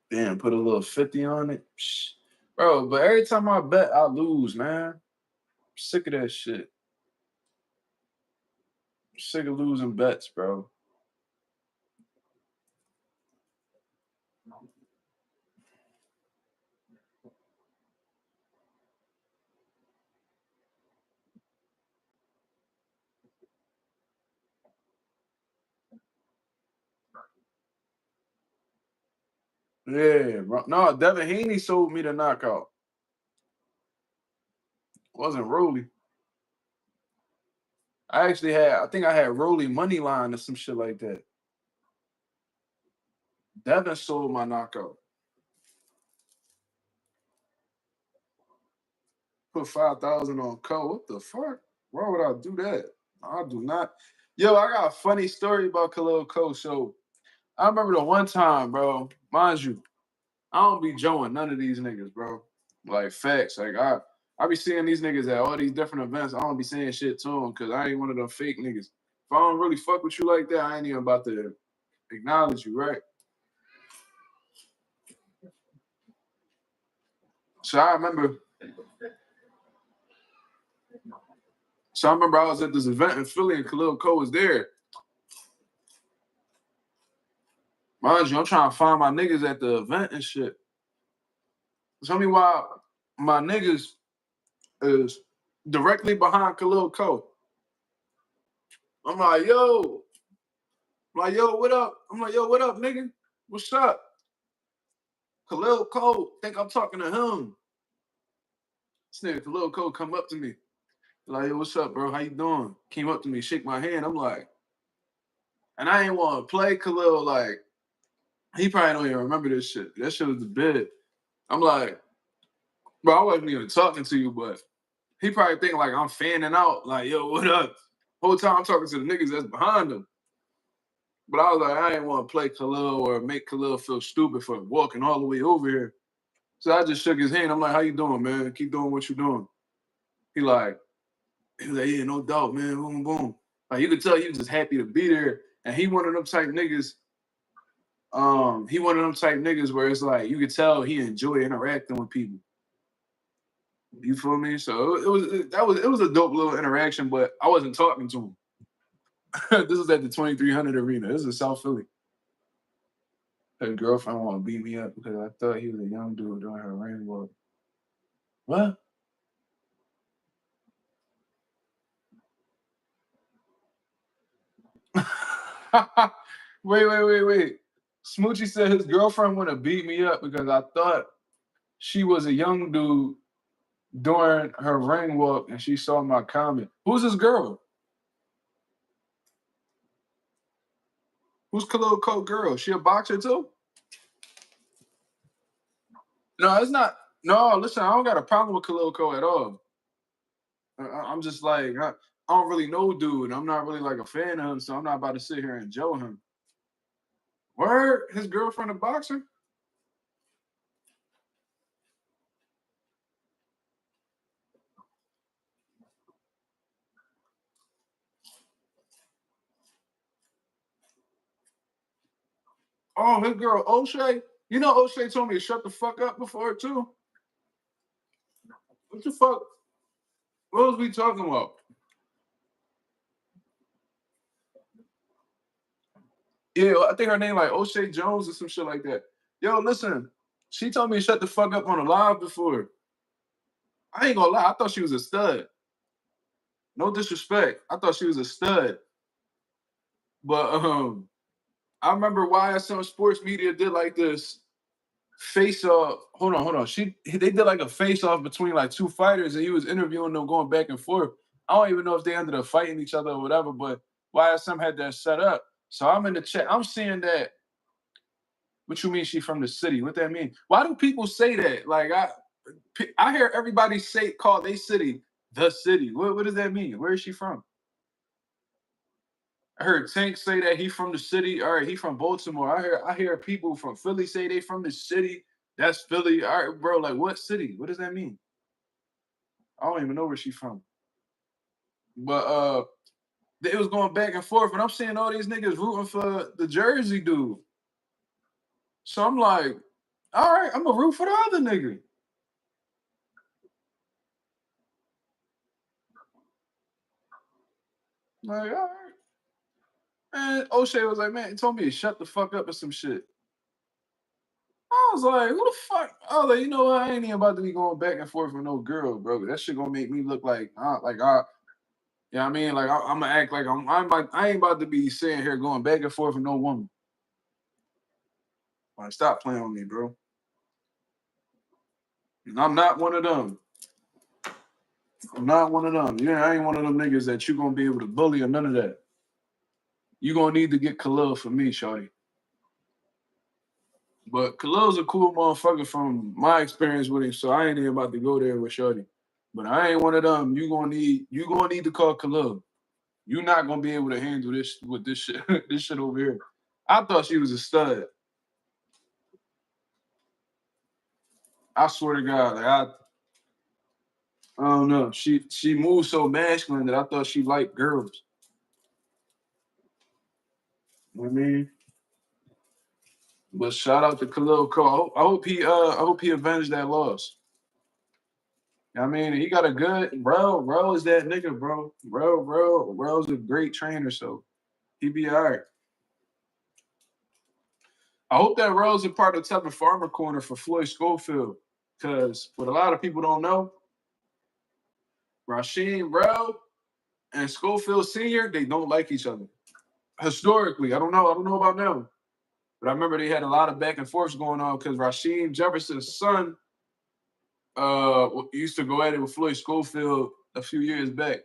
Damn, put a little 50 on it. Psh. Bro, but every time I bet, I lose, man. I'm sick of that shit. I'm sick of losing bets, bro. Yeah, bro. No, Devin Haney sold me the knockout. It wasn't Rolly. I think I had Rolly money line or some shit like that. Devin sold my knockout. Put 5,000 on Co. What the fuck? Why would I do that? I do not. Yo, I got a funny story about Khalil Co. So I remember the one time, bro. Mind you, I don't be joing none of these niggas, bro. Like facts. Like I be seeing these niggas at all these different events. I don't be saying shit to them because I ain't one of them fake niggas. If I don't really fuck with you like that, I ain't even about to acknowledge you, right? So I remember. So I remember I was at this event in Philly and Khalil Cole was there. Mind you, I'm trying to find my niggas at the event and shit. Tell me why my niggas is directly behind Khalil Cole. I'm like, yo. I'm like, yo, what up? I'm like, yo, what up, nigga? What's up? Khalil Cole, think I'm talking to him. This nigga Khalil Cole come up to me. Like, yo, what's up, bro? How you doing? Came up to me, shake my hand. I'm like, and I ain't want to play Khalil. Like, he probably don't even remember this shit. That shit was the bid. I'm like, bro, I wasn't even talking to you, but he probably think like I'm fanning out. Like, yo, what up? Whole time I'm talking to the niggas that's behind him. But I was like, I ain't want to play Khalil or make Khalil feel stupid for walking all the way over here. So I just shook his hand. I'm like, how you doing, man? Keep doing what you're doing. He was like, yeah, no doubt, man. Boom, boom. Like you could tell he was just happy to be there. And he one of them type niggas. He one of them type niggas where it's like you could tell he enjoy interacting with people. You feel me? So it was a dope little interaction, but I wasn't talking to him. This was at the 2300 arena. This is South Philly. His girlfriend want to beat me up because I thought he was a young dude doing her rainbow. What? Wait. Smoochie said his girlfriend want to beat me up because I thought she was a young dude during her ring walk and she saw my comment. Who's this girl? Who's Khalil Cole girl? She a boxer too? No, it's not. No, listen, I don't got a problem with Khalil Cole at all. I'm just like, I don't really know dude. I'm not really like a fan of him, so I'm not about to sit here and joe him. Word? His girlfriend a boxer? Oh, his girl O'Shea? You know O'Shea told me to shut the fuck up before too. What the fuck? What was we talking about? Yeah, I think her name like O'Shea Jones or some shit like that. Yo, listen, she told me to shut the fuck up on a live before. I ain't gonna lie, I thought she was a stud. No disrespect. I thought she was a stud. But I remember YSM Sports Media did like this face off. Hold on. They did like a face off between like two fighters, and he was interviewing them going back and forth. I don't even know if they ended up fighting each other or whatever, but YSM had that set up. So I'm in the chat. I'm seeing that. What you mean she from the city? What that mean? Why do people say that? Like I hear everybody call they city the city. What does that mean? Where is she from? I heard Tank say that he from the city. All right, he from Baltimore. I hear people from Philly say they from the city. That's Philly. All right, bro. Like what city? What does that mean? I don't even know where she from. But it was going back and forth, and I'm seeing all these niggas rooting for the Jersey dude. So I'm like, all right, I'm gonna root for the other nigga. Like, all right. And O'Shea was like, man, he told me to shut the fuck up or some shit. I was like, who the fuck? I was like, you know what? I ain't even about to be going back and forth with no girl, bro. That shit gonna make me look like, you know what I mean? Like, I'm gonna act like I ain't about to be sitting here going back and forth with no woman. Like, stop playing with me, bro. And I'm not one of them. I'm not one of them. Yeah, I ain't one of them niggas that you gonna be able to bully or none of that. You gonna need to get Khalil for me, shawty. But Khalil's a cool motherfucker from my experience with him, so I ain't even about to go there with shawty. But I ain't one of them. You gonna need to call Khalil. You're not gonna be able to handle this with this shit, this shit over here. I thought she was a stud. I swear to God, like I don't know. She moves so masculine that I thought she liked girls. You know what I mean? But shout out to Khalil Cole. I hope he avenged that loss. I mean, he got a good bro. Bro is that nigga, bro. Bro's a great trainer, so he be all right. I hope that Rose is part of Tevin Farmer corner for Floyd Schofield. Because what a lot of people don't know, Rasheem Bro and Schofield Sr., they don't like each other. Historically, I don't know. I don't know about now. But I remember they had a lot of back and forths going on because Rasheem Jefferson's son used to go at it with Floyd Schofield a few years back.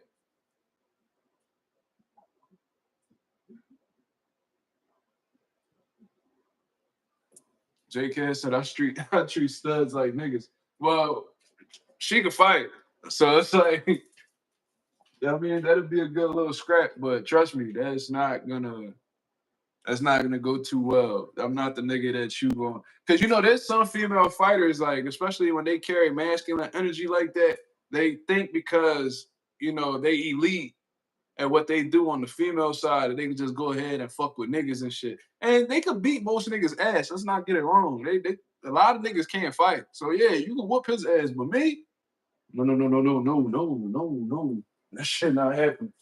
JK said I treat studs like niggas. Well, she could fight. So it's like, I mean, that'd be a good little scrap, but trust me, that's not gonna go too well. I'm not the nigga that you going, because you know there's some female fighters, like especially when they carry masculine energy like that, they think because you know they elite at what they do on the female side, that they can just go ahead and fuck with niggas and shit. And they could beat most niggas' ass. Let's not get it wrong. They a lot of niggas can't fight. So yeah, you can whoop his ass, but me, no. That shit not happening.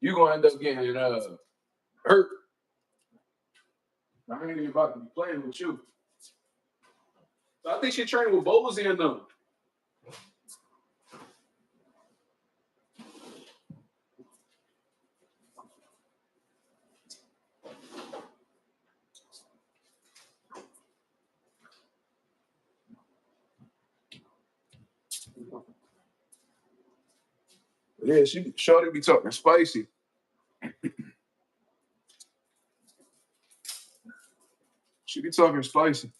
You gonna end up getting hurt. I ain't even about to be playing with you. So I think she trained with Bowlesy and them. Yeah, she shorty be talking spicy. She be talking spicy.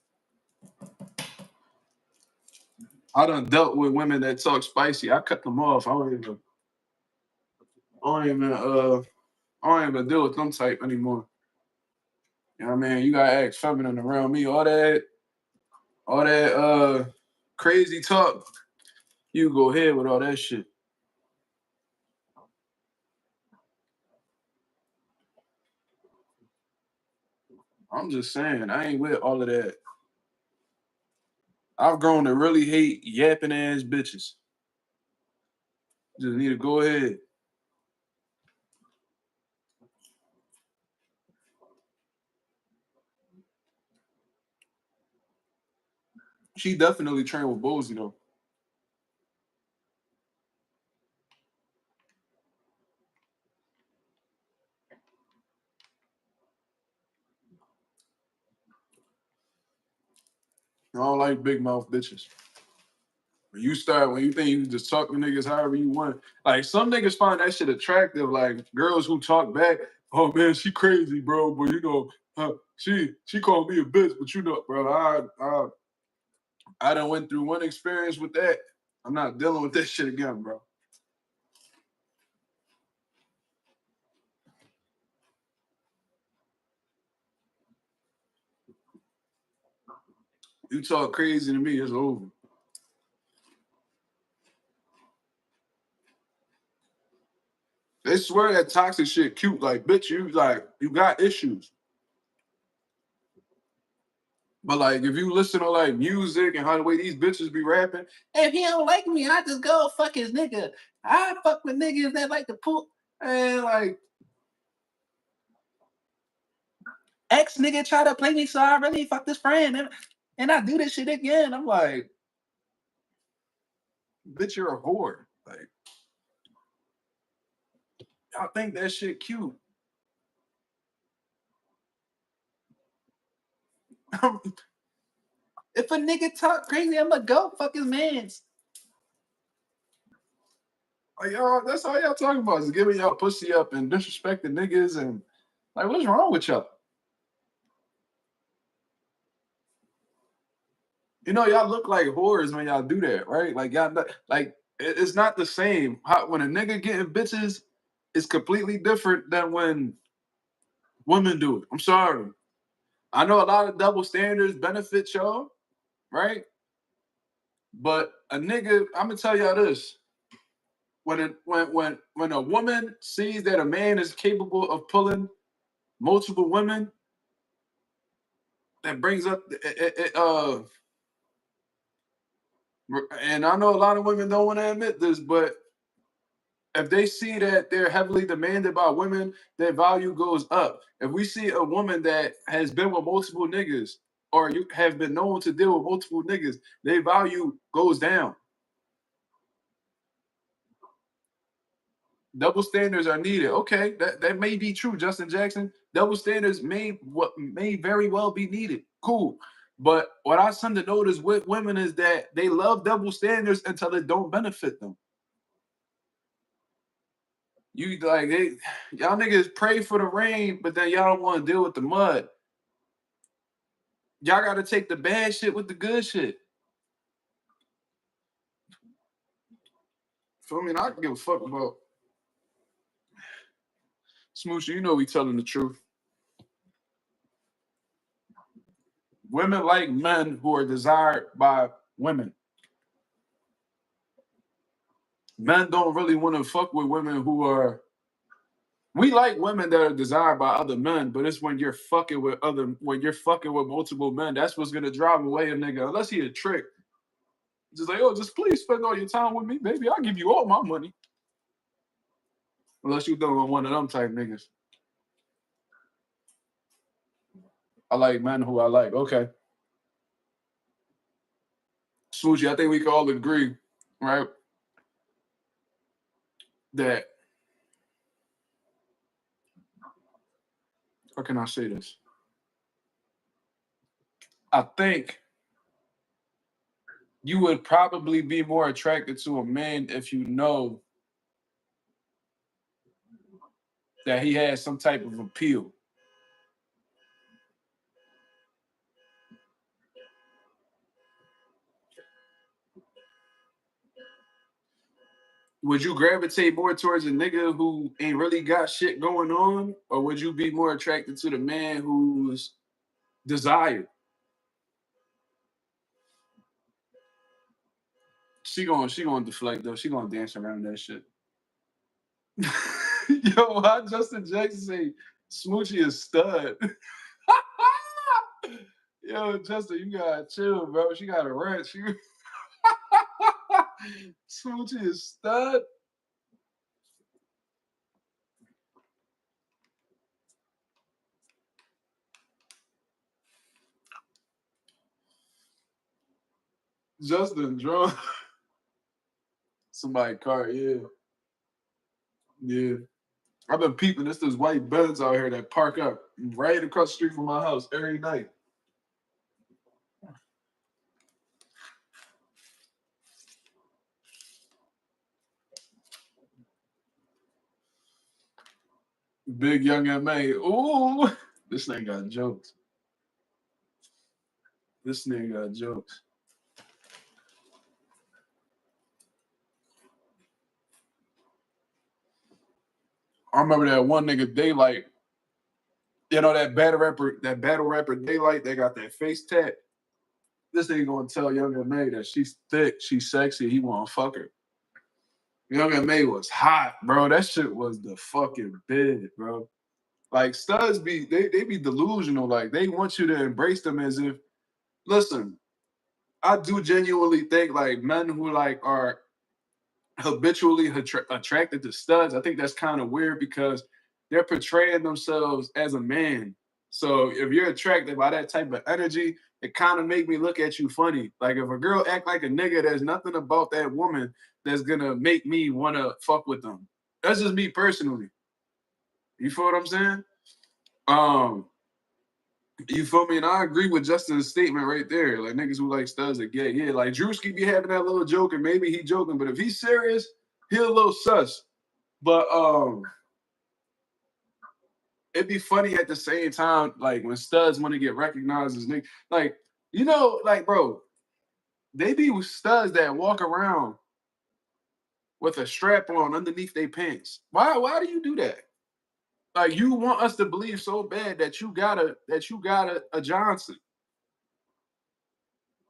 I done dealt with women that talk spicy. I cut them off. I don't even I don't even deal with them type anymore. You know what I mean? You gotta act feminine around me. All that crazy talk. You go ahead with all that shit. I'm just saying, I ain't with all of that. I've grown to really hate yapping ass bitches. Just need to go ahead. She definitely trained with Bowsy though. I don't like big mouth bitches. When you think you can just talk to niggas however you want. Like some niggas find that shit attractive. Like girls who talk back. Oh man, she crazy, bro. But you know, she called me a bitch. But you know, bro, I done went through one experience with that. I'm not dealing with this shit again, bro. You talk crazy to me, it's over. They swear that toxic shit cute. Like, bitch, you got issues. But like, if you listen to like music and how the way these bitches be rapping, if he don't like me, I just go fuck his nigga. I fuck with niggas that like to pull and like ex nigga try to play me, so I really fuck this friend and I do this shit again. I'm like, bitch, you're a whore. Like, y'all think that shit cute. If a nigga talk crazy, I'ma go fuck his mans. Like y'all, that's all y'all talking about is giving y'all pussy up and disrespecting niggas and like what's wrong with y'all? You know, y'all look like whores when y'all do that, right? Like y'all like it's not the same. When a nigga getting bitches, it's completely different than when women do it. I'm sorry. I know a lot of double standards benefit y'all, right? But a nigga, I'm gonna tell y'all this. When a woman sees that a man is capable of pulling multiple women, that brings up and I know a lot of women don't want to admit this, but if they see that they're heavily demanded by women, their value goes up. If we see a woman that has been with multiple niggas or you have been known to deal with multiple niggas, their value goes down. Double standards are needed. Okay, that may be true, Justin Jackson. Double standards may very well be needed. Cool. But what I tend to notice with women is that they love double standards until it don't benefit them. You like y'all niggas pray for the rain, but then y'all don't want to deal with the mud. Y'all got to take the bad shit with the good shit. Feel me? And I can give a fuck about Smoochie. You know we telling the truth. Women like men who are desired by women. Men don't really want to fuck with women who are. We like women that are desired by other men, but it's when you're fucking with multiple men, that's what's gonna drive away a nigga. Unless he a trick, just like, oh, just please spend all your time with me, baby. I'll give you all my money. Unless you're doing one of them type niggas. I like men who I like. Okay, Smoochie, I think we can all agree, right, that how can I say this? I think you would probably be more attracted to a man if you know that he has some type of appeal. Would you gravitate more towards a nigga who ain't really got shit going on, or would you be more attracted to the man who's desired? She gonna deflect though. She gonna dance around that shit. Yo, why Justin Jackson say Smoochie is stud? Yo, Justin, you gotta chill, bro. She got a rant. Smoochie is stud. Justin drunk. Somebody car, yeah. Yeah. I've been peeping. This white Benz out here that park up right across the street from my house every night. Big young MA. Ooh, this nigga got jokes. This nigga got jokes. I remember that one nigga Daylight. You know that battle rapper Daylight. They got that face tat. This nigga gonna tell young MA that she's thick, she's sexy. He wanna fuck her. Young MA was hot, bro. That shit was the fucking bid, bro. Like studs they be delusional. Like they want you to embrace them as if. Listen, I do genuinely think like men who like are habitually attracted to studs. I think that's kind of weird because they're portraying themselves as a man. So if you're attracted by that type of energy, it kind of make me look at you funny. Like if a girl act like a nigga, there's nothing about that woman that's gonna make me wanna fuck with them. That's just me personally. You feel what I'm saying? Um, you feel me? And I agree with Justin's statement right there. Like niggas who like studs are gay. Yeah, like Drewski be having that little joke, and maybe he joking, but if he's serious, he a little sus. But it'd be funny at the same time, like when studs want to get recognized as niggas. Like, like bro, they be with studs that walk around with a strap on underneath their pants. Why do you do that? Like you want us to believe so bad that you got a Johnson.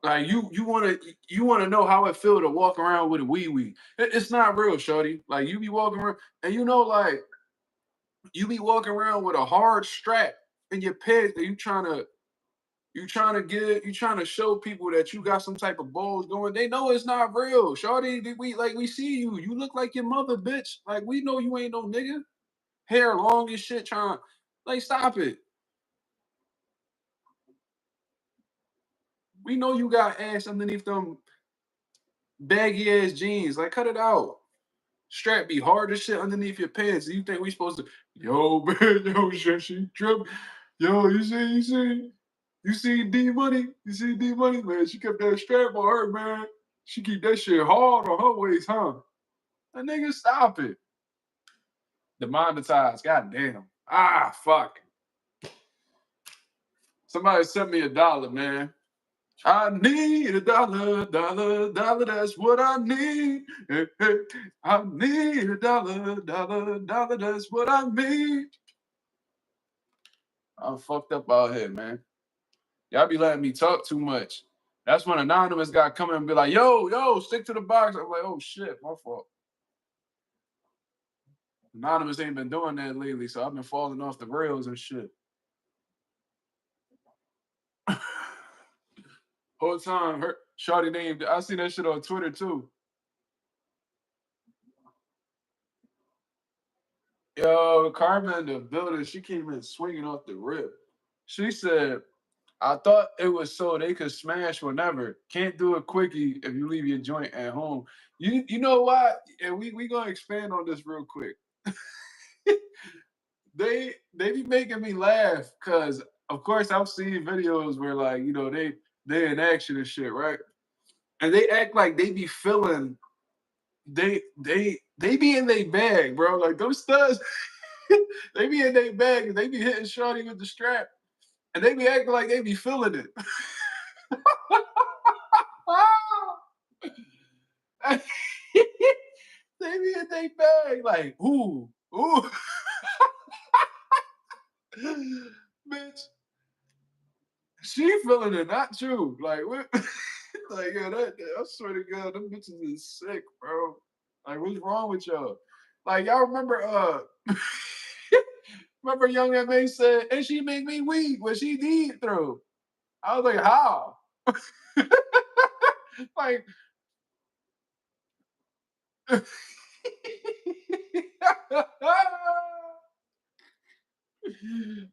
Like you wanna know how it feel to walk around with a wee wee. It's not real, shorty. Like you be walking around and like you be walking around with a hard strap in your pants and you trying to You trying to show people that you got some type of balls going. They know it's not real. Shorty, we see you. You look like your mother, bitch. Like we know you ain't no nigga. Hair long as shit, like stop it. We know you got ass underneath them baggy ass jeans. Like cut it out. Strap be hard as shit underneath your pants. You think we supposed to, yo, man, yo, shit, she trip. Yo, you see D Money? You see D Money, man? She kept that strap on her, man. She keep that shit hard on her waist, huh? That nigga, stop it. Demonetized, goddamn. Ah, fuck. Somebody sent me $1, man. I need $1, dollar, that's what I need. Hey, hey. I need $1, dollar, that's what I need. I'm fucked up out here, man. Y'all be letting me talk too much. That's when Anonymous got coming and be like, yo, stick to the box. I'm like, oh shit, my fault. Anonymous ain't been doing that lately, so I've been falling off the rails and shit. Whole time, her shawty named. I seen that shit on Twitter too. Yo, Carmen in the building, she came in swinging off the rip. She said, I thought it was so they could smash whenever. Can't do a quickie if you leave your joint at home. You know why? And we gonna expand on this real quick. they be making me laugh because of course I've seen videos where like, you know, they in action and shit, right? And they act like they be feeling they be in their bag, bro. Like those studs, they be in their bag and they be hitting shorty with the strap. And they be acting like they be feeling it. They be in their bag, like, ooh. Bitch, she feeling it, not you. Like, what? Like, yo, I swear to God, them bitches is sick, bro. Like, what's wrong with y'all? Like, y'all remember, remember Young M.A. said, and she make me weak when she deep through. I was like, how? Like,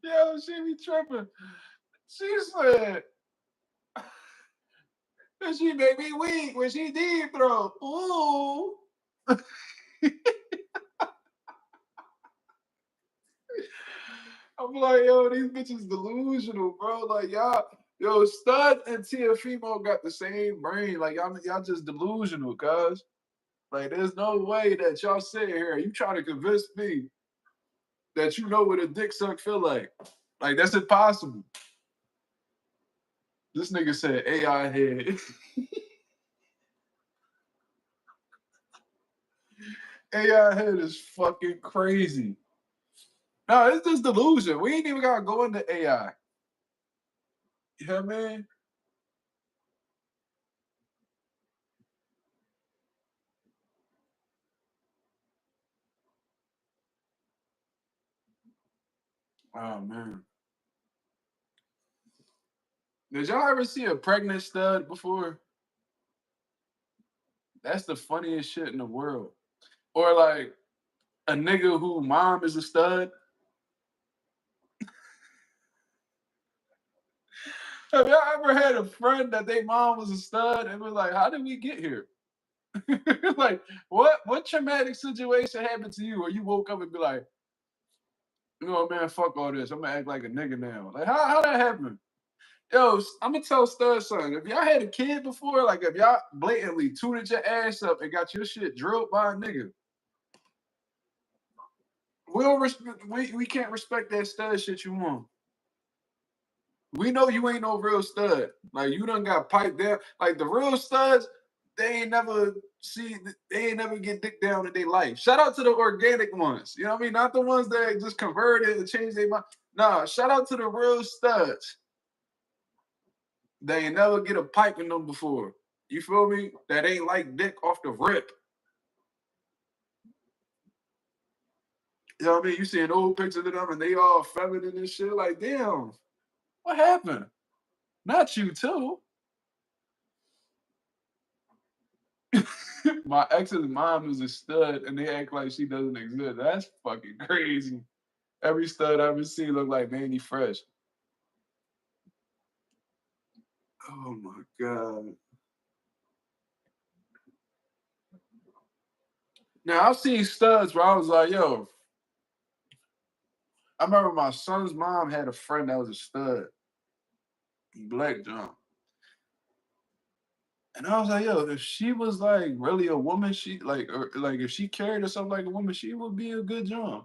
yo, she be tripping. She said, and she make me weak when she deep throw. Ooh. I'm like, yo, these bitches delusional, bro. Like, y'all, yo, Stud and Tiafimo got the same brain. Like, y'all just delusional, cuz. Like, there's no way that y'all sit here, you trying to convince me that you know what a dick suck feel like. Like, that's impossible. This nigga said AI head. AI head is fucking crazy. No, it's just delusion. We ain't even gotta go into AI. You know what I mean? Oh man. Did y'all ever see a pregnant stud before? That's the funniest shit in the world. Or like a nigga who mom is a stud. Have y'all ever had a friend that their mom was a stud and was like, how did we get here? Like, what traumatic situation happened to you where you woke up and be like, you know, man, fuck all this. I'm gonna act like a nigga now. Like, how that happen? Yo, I'm gonna tell Stud son, if y'all had a kid before, like if y'all blatantly tooted your ass up and got your shit drilled by a nigga, we can't respect that stud shit you want. We know you ain't no real stud. Like you done got piped down. Like the real studs, they ain't never they ain't never get dick down in their life. Shout out to the organic ones. You know what I mean? Not the ones that just converted and changed their mind. Nah, shout out to the real studs. They ain't never get a pipe in them before. You feel me? That ain't like dick off the rip. You know what I mean? You seeing old pictures of them and they all feminine and shit. Like, damn, what happened? Not you too. My ex's mom is a stud, and they act like she doesn't exist. That's fucking crazy. Every stud I've ever seen look like Manny Fresh. Oh my god. Now I've seen studs where I was like, yo, I remember my son's mom had a friend that was a stud, Black John. And I was like, yo, if she was like really a woman, she like or like if she carried herself like a woman, she would be a good John.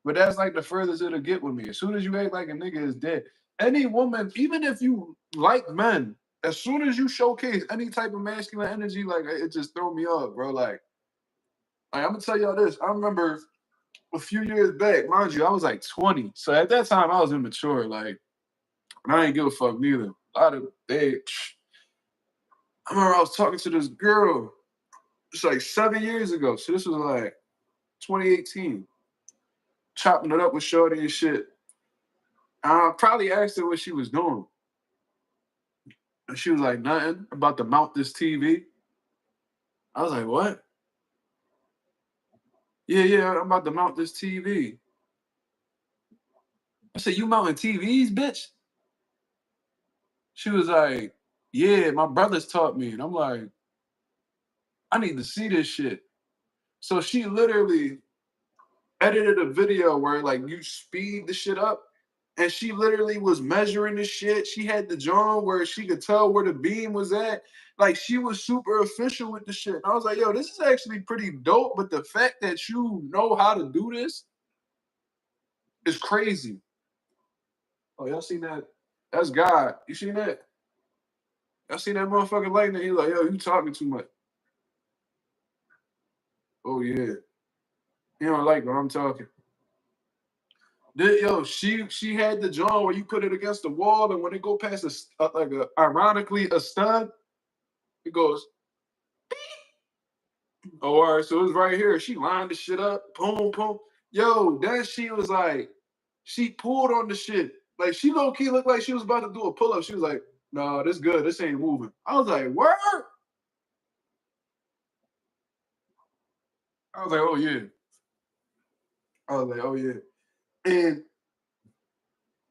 But that's like the furthest it'll get with me. As soon as you act like a nigga is dead, any woman, even if you like men, as soon as you showcase any type of masculine energy, like it just throw me off, bro. Like I'm gonna tell y'all this. I remember a few years back, mind you, I was like 20. So at that time I was immature. Like and I ain't give a fuck neither. A lot of they I remember I was talking to this girl. It's like 7 years ago. So this was like 2018. Chopping it up with Shorty and shit. I probably asked her what she was doing. And she was like, nothing, about to mount this TV. I was like, what? Yeah, yeah, I'm about to mount this TV. I said, you mounting TVs, bitch? She was like, yeah, my brothers taught me. And I'm like, I need to see this shit. So she literally edited a video where like you speed the shit up. And she literally was measuring the shit. She had the drawing where she could tell where the beam was at. Like she was super efficient with the shit. And I was like, yo, this is actually pretty dope. But the fact that you know how to do this is crazy. Oh, y'all seen that? That's God. You seen that? Y'all seen that motherfucking lightning? He like, yo, you talking too much. Oh yeah. He don't like when I'm talking. Yo, she had the jaw where you put it against the wall, and when it go past like a ironically a stud, it goes. Oh, all right, so it's right here. She lined the shit up, boom, boom. Yo, that she was like, she pulled on the shit. Like she low key looked like she was about to do a pull up. She was like, "No, this good. This ain't moving." I was like, "Word." I was like, "Oh yeah." I was like, "Oh yeah." And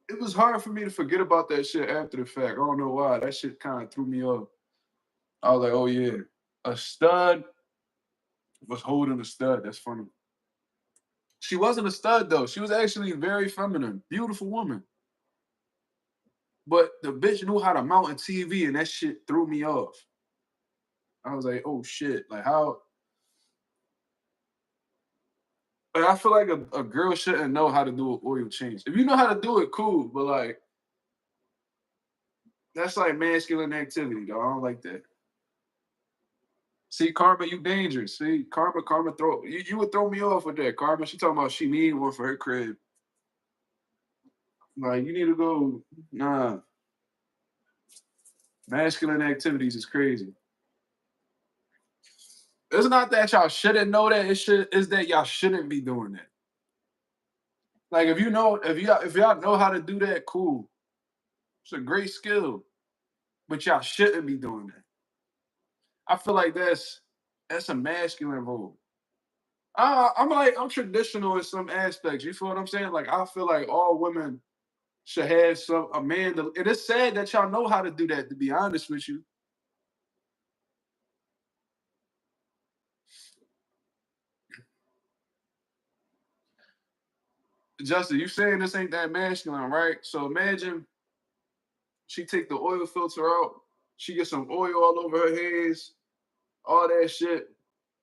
it was hard for me to forget about that shit after the fact. I don't know why. That shit kind of threw me off. I was like, "Oh yeah." A stud was holding a stud. That's funny. She wasn't a stud though. She was actually very feminine, beautiful woman. But the bitch knew how to mount a TV, and that shit threw me off. I was like, oh shit, like how? Like, I feel like a girl shouldn't know how to do an oil change. If you know how to do it, cool. But like, that's like masculine activity, though. I don't like that. See, Karma, you dangerous. See, Karma, throw you would throw me off with that. Karma, she talking about she need one for her crib. Like, you need to go. Nah, masculine activities is crazy. It's not that y'all shouldn't know that. It should is that y'all shouldn't be doing that. Like if you know if y'all know how to do that, cool. It's a great skill, but y'all shouldn't be doing that. I feel like that's a masculine role. I'm like I'm traditional in some aspects. You feel what I'm saying? Like I feel like all women should have some a man. It is sad that y'all know how to do that. To be honest with you, Justin, you saying this ain't that masculine, right? So imagine she take the oil filter out. She get some oil all over her hands, all that shit.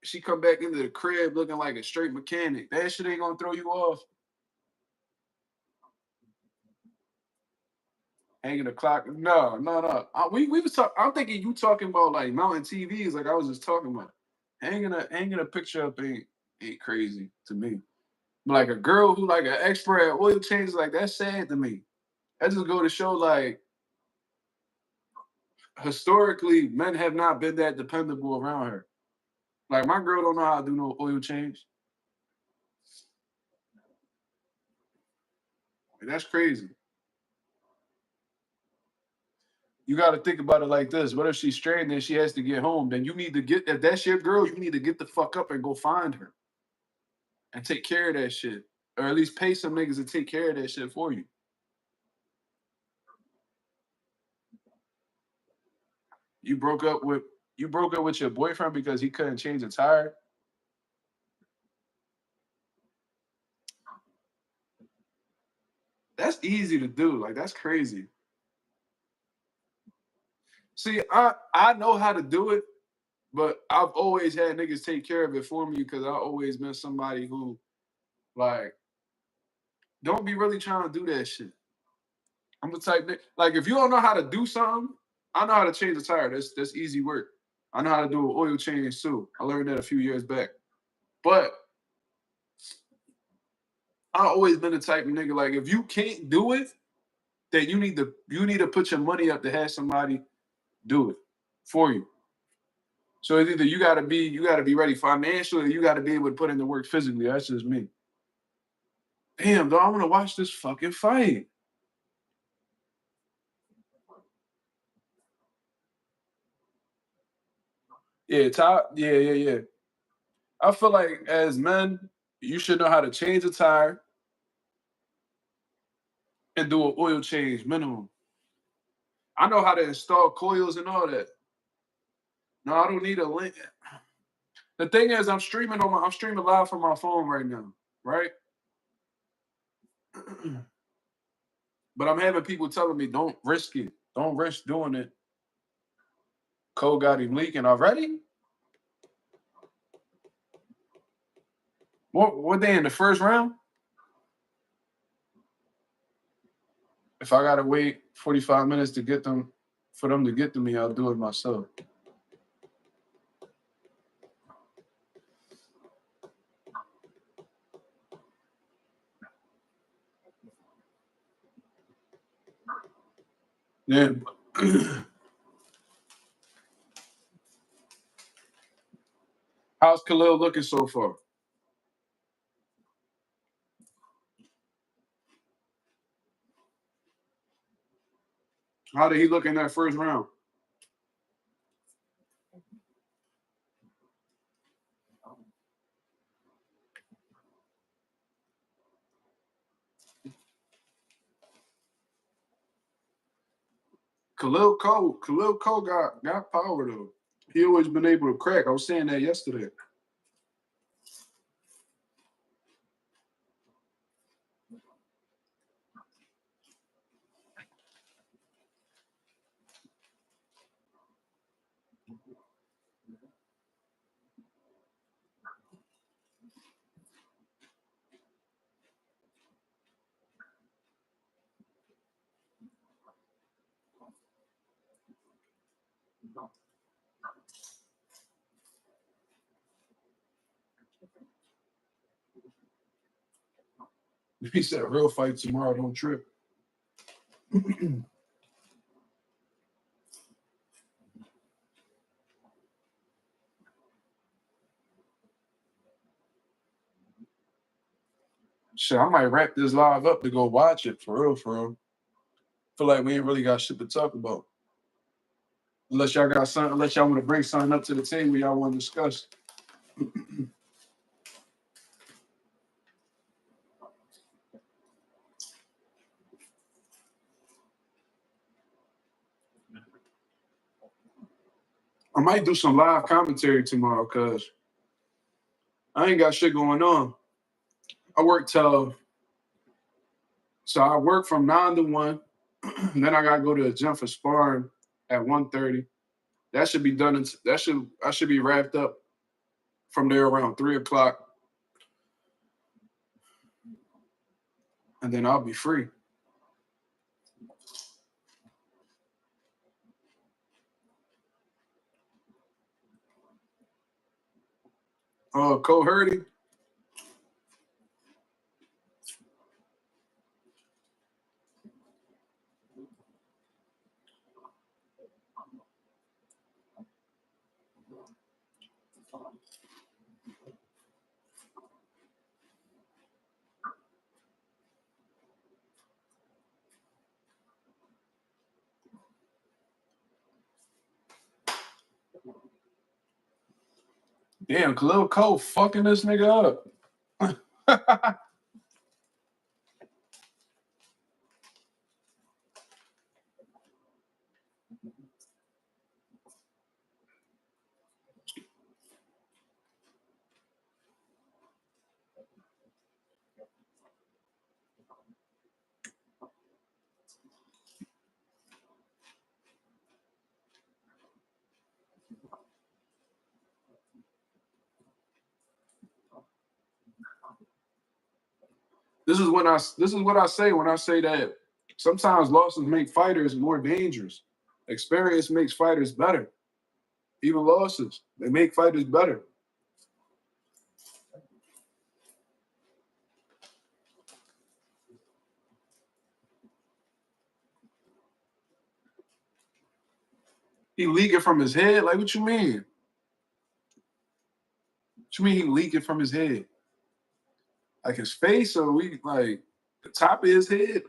She come back into the crib looking like a straight mechanic. That shit ain't gonna throw you off. Hanging the clock. No, no, no. We was talking. I'm thinking you talking about like mountain TVs, like I was just talking about. Hanging a picture up ain't crazy to me. But like a girl who like an expert at oil changes, like that's sad to me. That just go to show like historically men have not been that dependable around her. Like my girl don't know how to do no oil change. Like, that's crazy. You got to think about it like this. What if she's stranded and she has to get home? Then you need to get, if that's your girl, you need to get the fuck up and go find her and take care of that shit. Or at least pay some niggas to take care of that shit for you. You broke up with your boyfriend because he couldn't change a tire. That's easy to do. Like that's crazy. See, I know how to do it, but I've always had niggas take care of it for me because I've always been somebody who like don't be really trying to do that shit. I'm the type like if you don't know how to do something, I know how to change a tire. That's easy work. I know how to do an oil change too. I learned that a few years back. But I always been the type of nigga like if you can't do it, then you need to put your money up to have somebody do it for you. So it's either you gotta be ready financially, or you gotta be able to put in the work physically. That's just me. Damn, dog, I want to watch this fucking fight. Yeah, top. Yeah, yeah, yeah. I feel like as men, you should know how to change a tire and do an oil change minimum. I know how to install coils and all that. No, I don't need a link. The thing is, I'm streaming live from my phone right now, right? But I'm having people telling me don't risk it, don't risk doing it. Cole got him leaking already. What they in the first round? If I gotta wait 45 minutes to get them for them to get to me, I'll do it myself. Yeah. How's Khalil looking so far? How did he look in that first round? Khalil Cole got power though. He always been able to crack. I was saying that yesterday. He said real fight tomorrow, don't trip. Shit, I might wrap this live up to go watch it for real, for real. Feel like we ain't really got shit to talk about. Unless y'all want to bring something up to the table y'all want to discuss. I might do some live commentary tomorrow because I ain't got shit going on. I work till so I work from 9 to 1. Then I gotta go to the gym for sparring at 1:30. That should be done. I should be wrapped up from there around 3 o'clock, and then I'll be free. Cole Hurdy. Damn, Khalil Cole fucking this nigga up. This is what I say when I say that sometimes losses make fighters more dangerous. Experience makes fighters better. Even losses, they make fighters better. He leaking from his head? Like, what you mean? What you mean he leaking from his head? Like his face, or we like the top of his head?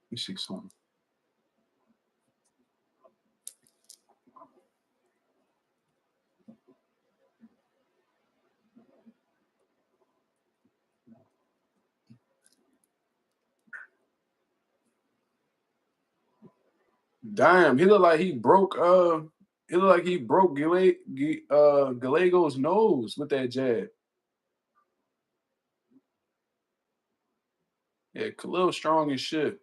Let me see something. Damn, he looked like he broke Galego's nose with that jab. Yeah, Khalil strong as shit.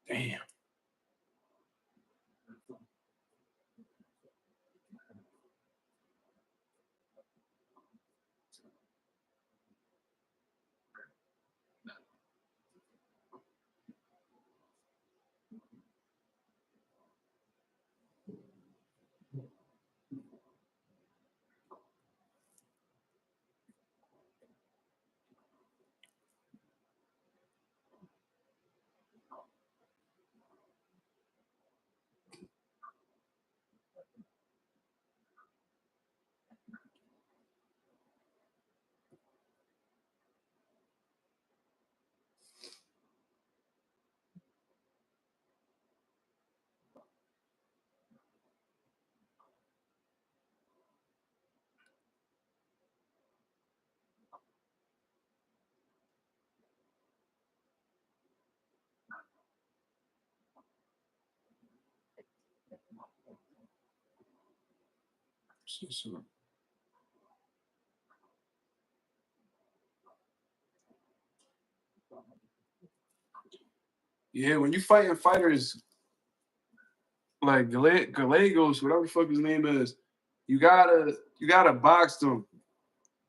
Damn. See some- Yeah, when you fighting fighters like Gallegos, whatever the fuck his name is, you gotta box them.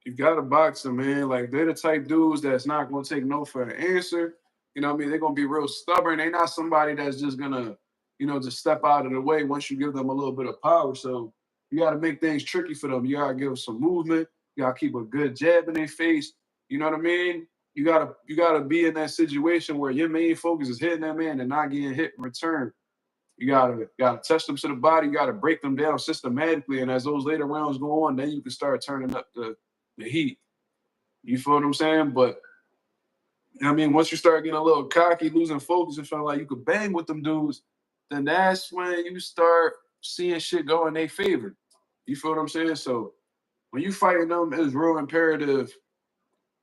You gotta box them, man. Like they're the type dudes that's not gonna take no for an answer. You know what I mean? They're gonna be real stubborn. They're not somebody that's just gonna, just step out of the way once you give them a little bit of power. So you gotta make things tricky for them. You gotta give them some movement. You gotta keep a good jab in their face. You know what I mean? You gotta be in that situation where your main focus is hitting that man and not getting hit in return. You gotta touch them to the body. You gotta break them down systematically, and as those later rounds go on, then you can start turning up the heat. You feel what I'm saying? But I mean, once you start getting a little cocky, losing focus, and feeling like you could bang with them dudes, then that's when you start seeing shit go in their favor. You feel what I'm saying? So when you fighting them, it's real imperative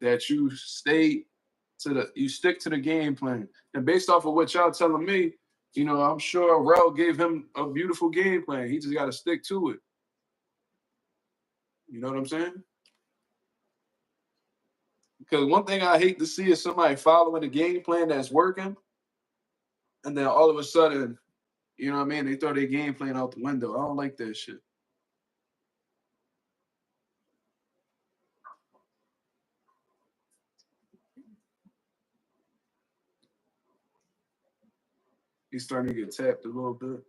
that you stick to the game plan. And based off of what y'all telling me, I'm sure Rel gave him a beautiful game plan. He just got to stick to it. You know what I'm saying? Because one thing I hate to see is somebody following a game plan that's working, and then all of a sudden, you know what I mean, they throw their game plan out the window. I don't like that shit. He's starting to get tapped a little bit.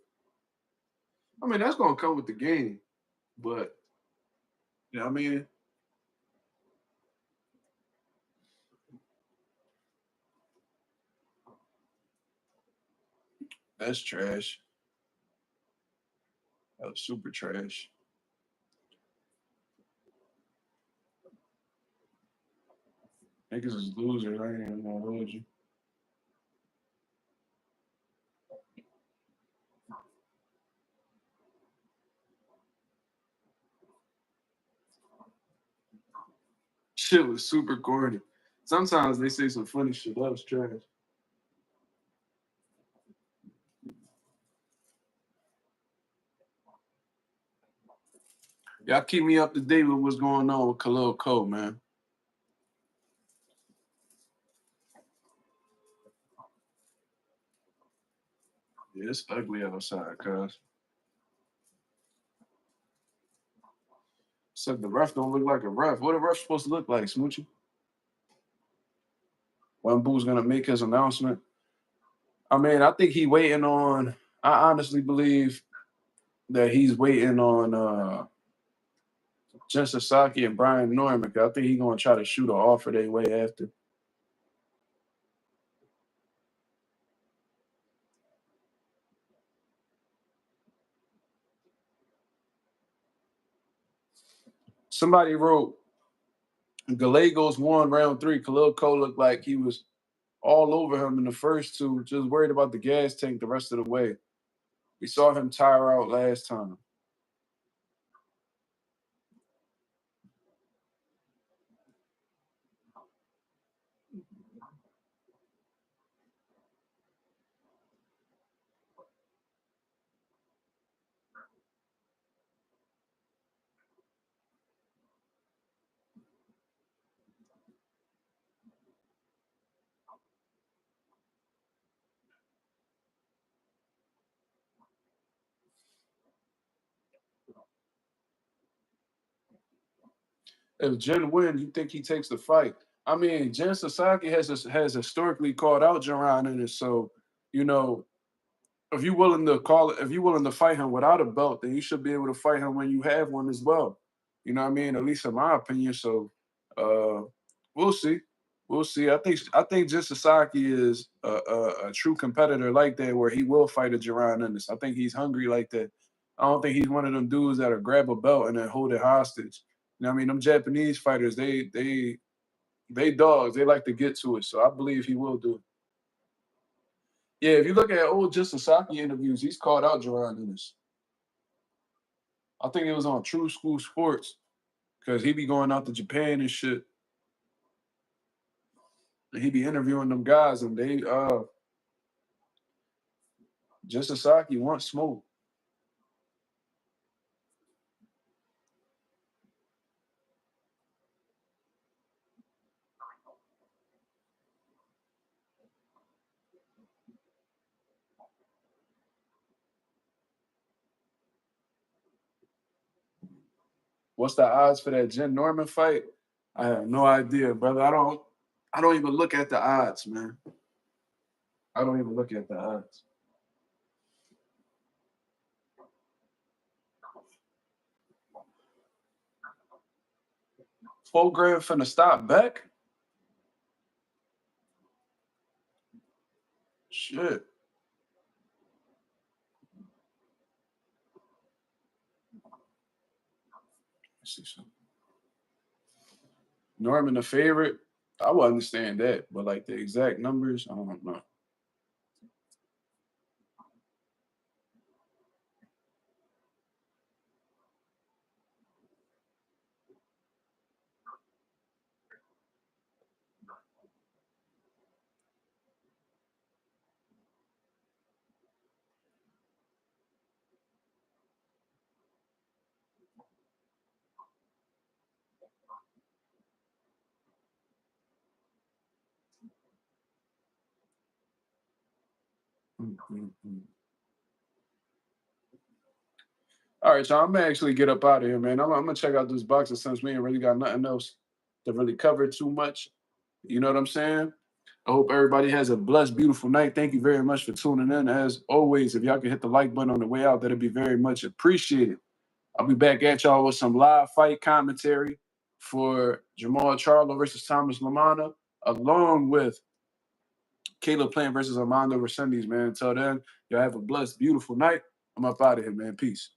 I mean, that's gonna come with the game, but you know what I mean? That's trash. That was super trash. Niggas is losers. I ain't even gonna hold you. Shit was super corny. Sometimes they say some funny shit. That was trash. Y'all keep me up to date with what's going on with Khalil Cole, man. Yeah, it's ugly outside, cuz. Said the ref don't look like a ref. What a ref supposed to look like, Smoochie? When Boo's gonna make his announcement. I mean, I think he waiting on. I honestly believe that he's waiting on Jen Sasaki and Brian Norman. I think he's gonna try to shoot an offer their way after. Somebody wrote Gallegos won round three. Khalil Cole looked like he was all over him in the first two, just worried about the gas tank the rest of the way. We saw him tire out last time. If Jen wins, you think he takes the fight? I mean, Jen Sasaki has historically called out Jaron in it, so you know if you're willing to fight him without a belt, then you should be able to fight him when you have one as well. You know what I mean? At least in my opinion. So uh we'll see. We'll see. I think Jin Sasaki is a true competitor like that, where he will fight a Jaron Ennis. I think he's hungry like that. I don't think he's one of them dudes that'll grab a belt and then hold it hostage. You know what I mean? Them Japanese fighters, they dogs. They like to get to it. So I believe he will do it. Yeah, if you look at old Jin Sasaki interviews, he's called out Jaron Ennis. I think it was on True School Sports because he be going out to Japan and shit. And he be interviewing them guys, and they Jin Sasaki wants smoke. What's the odds for that Jen Norman fight? I have no idea, brother. I don't even look at the odds, man. I don't even look at the odds. 4 grand finna stop back? Shit. Let's see something. Norman the favorite. I would understand that, but like the exact numbers, I don't know. Mhm. All right, so I'm gonna actually get up out of here, man. I'm gonna check out this boxing since we ain't really got nothing else to really cover too much. You know what I'm saying? I hope everybody has a blessed, beautiful night. Thank you very much for tuning in. As always, if y'all can hit the like button on the way out, that'd be very much appreciated. I'll be back at y'all with some live fight commentary for Jermall Charlo versus Thomas Lamana, along with Caleb Plant versus Armando Resendiz, man. Until then, y'all have a blessed, beautiful night. I'm up out of here, man. Peace.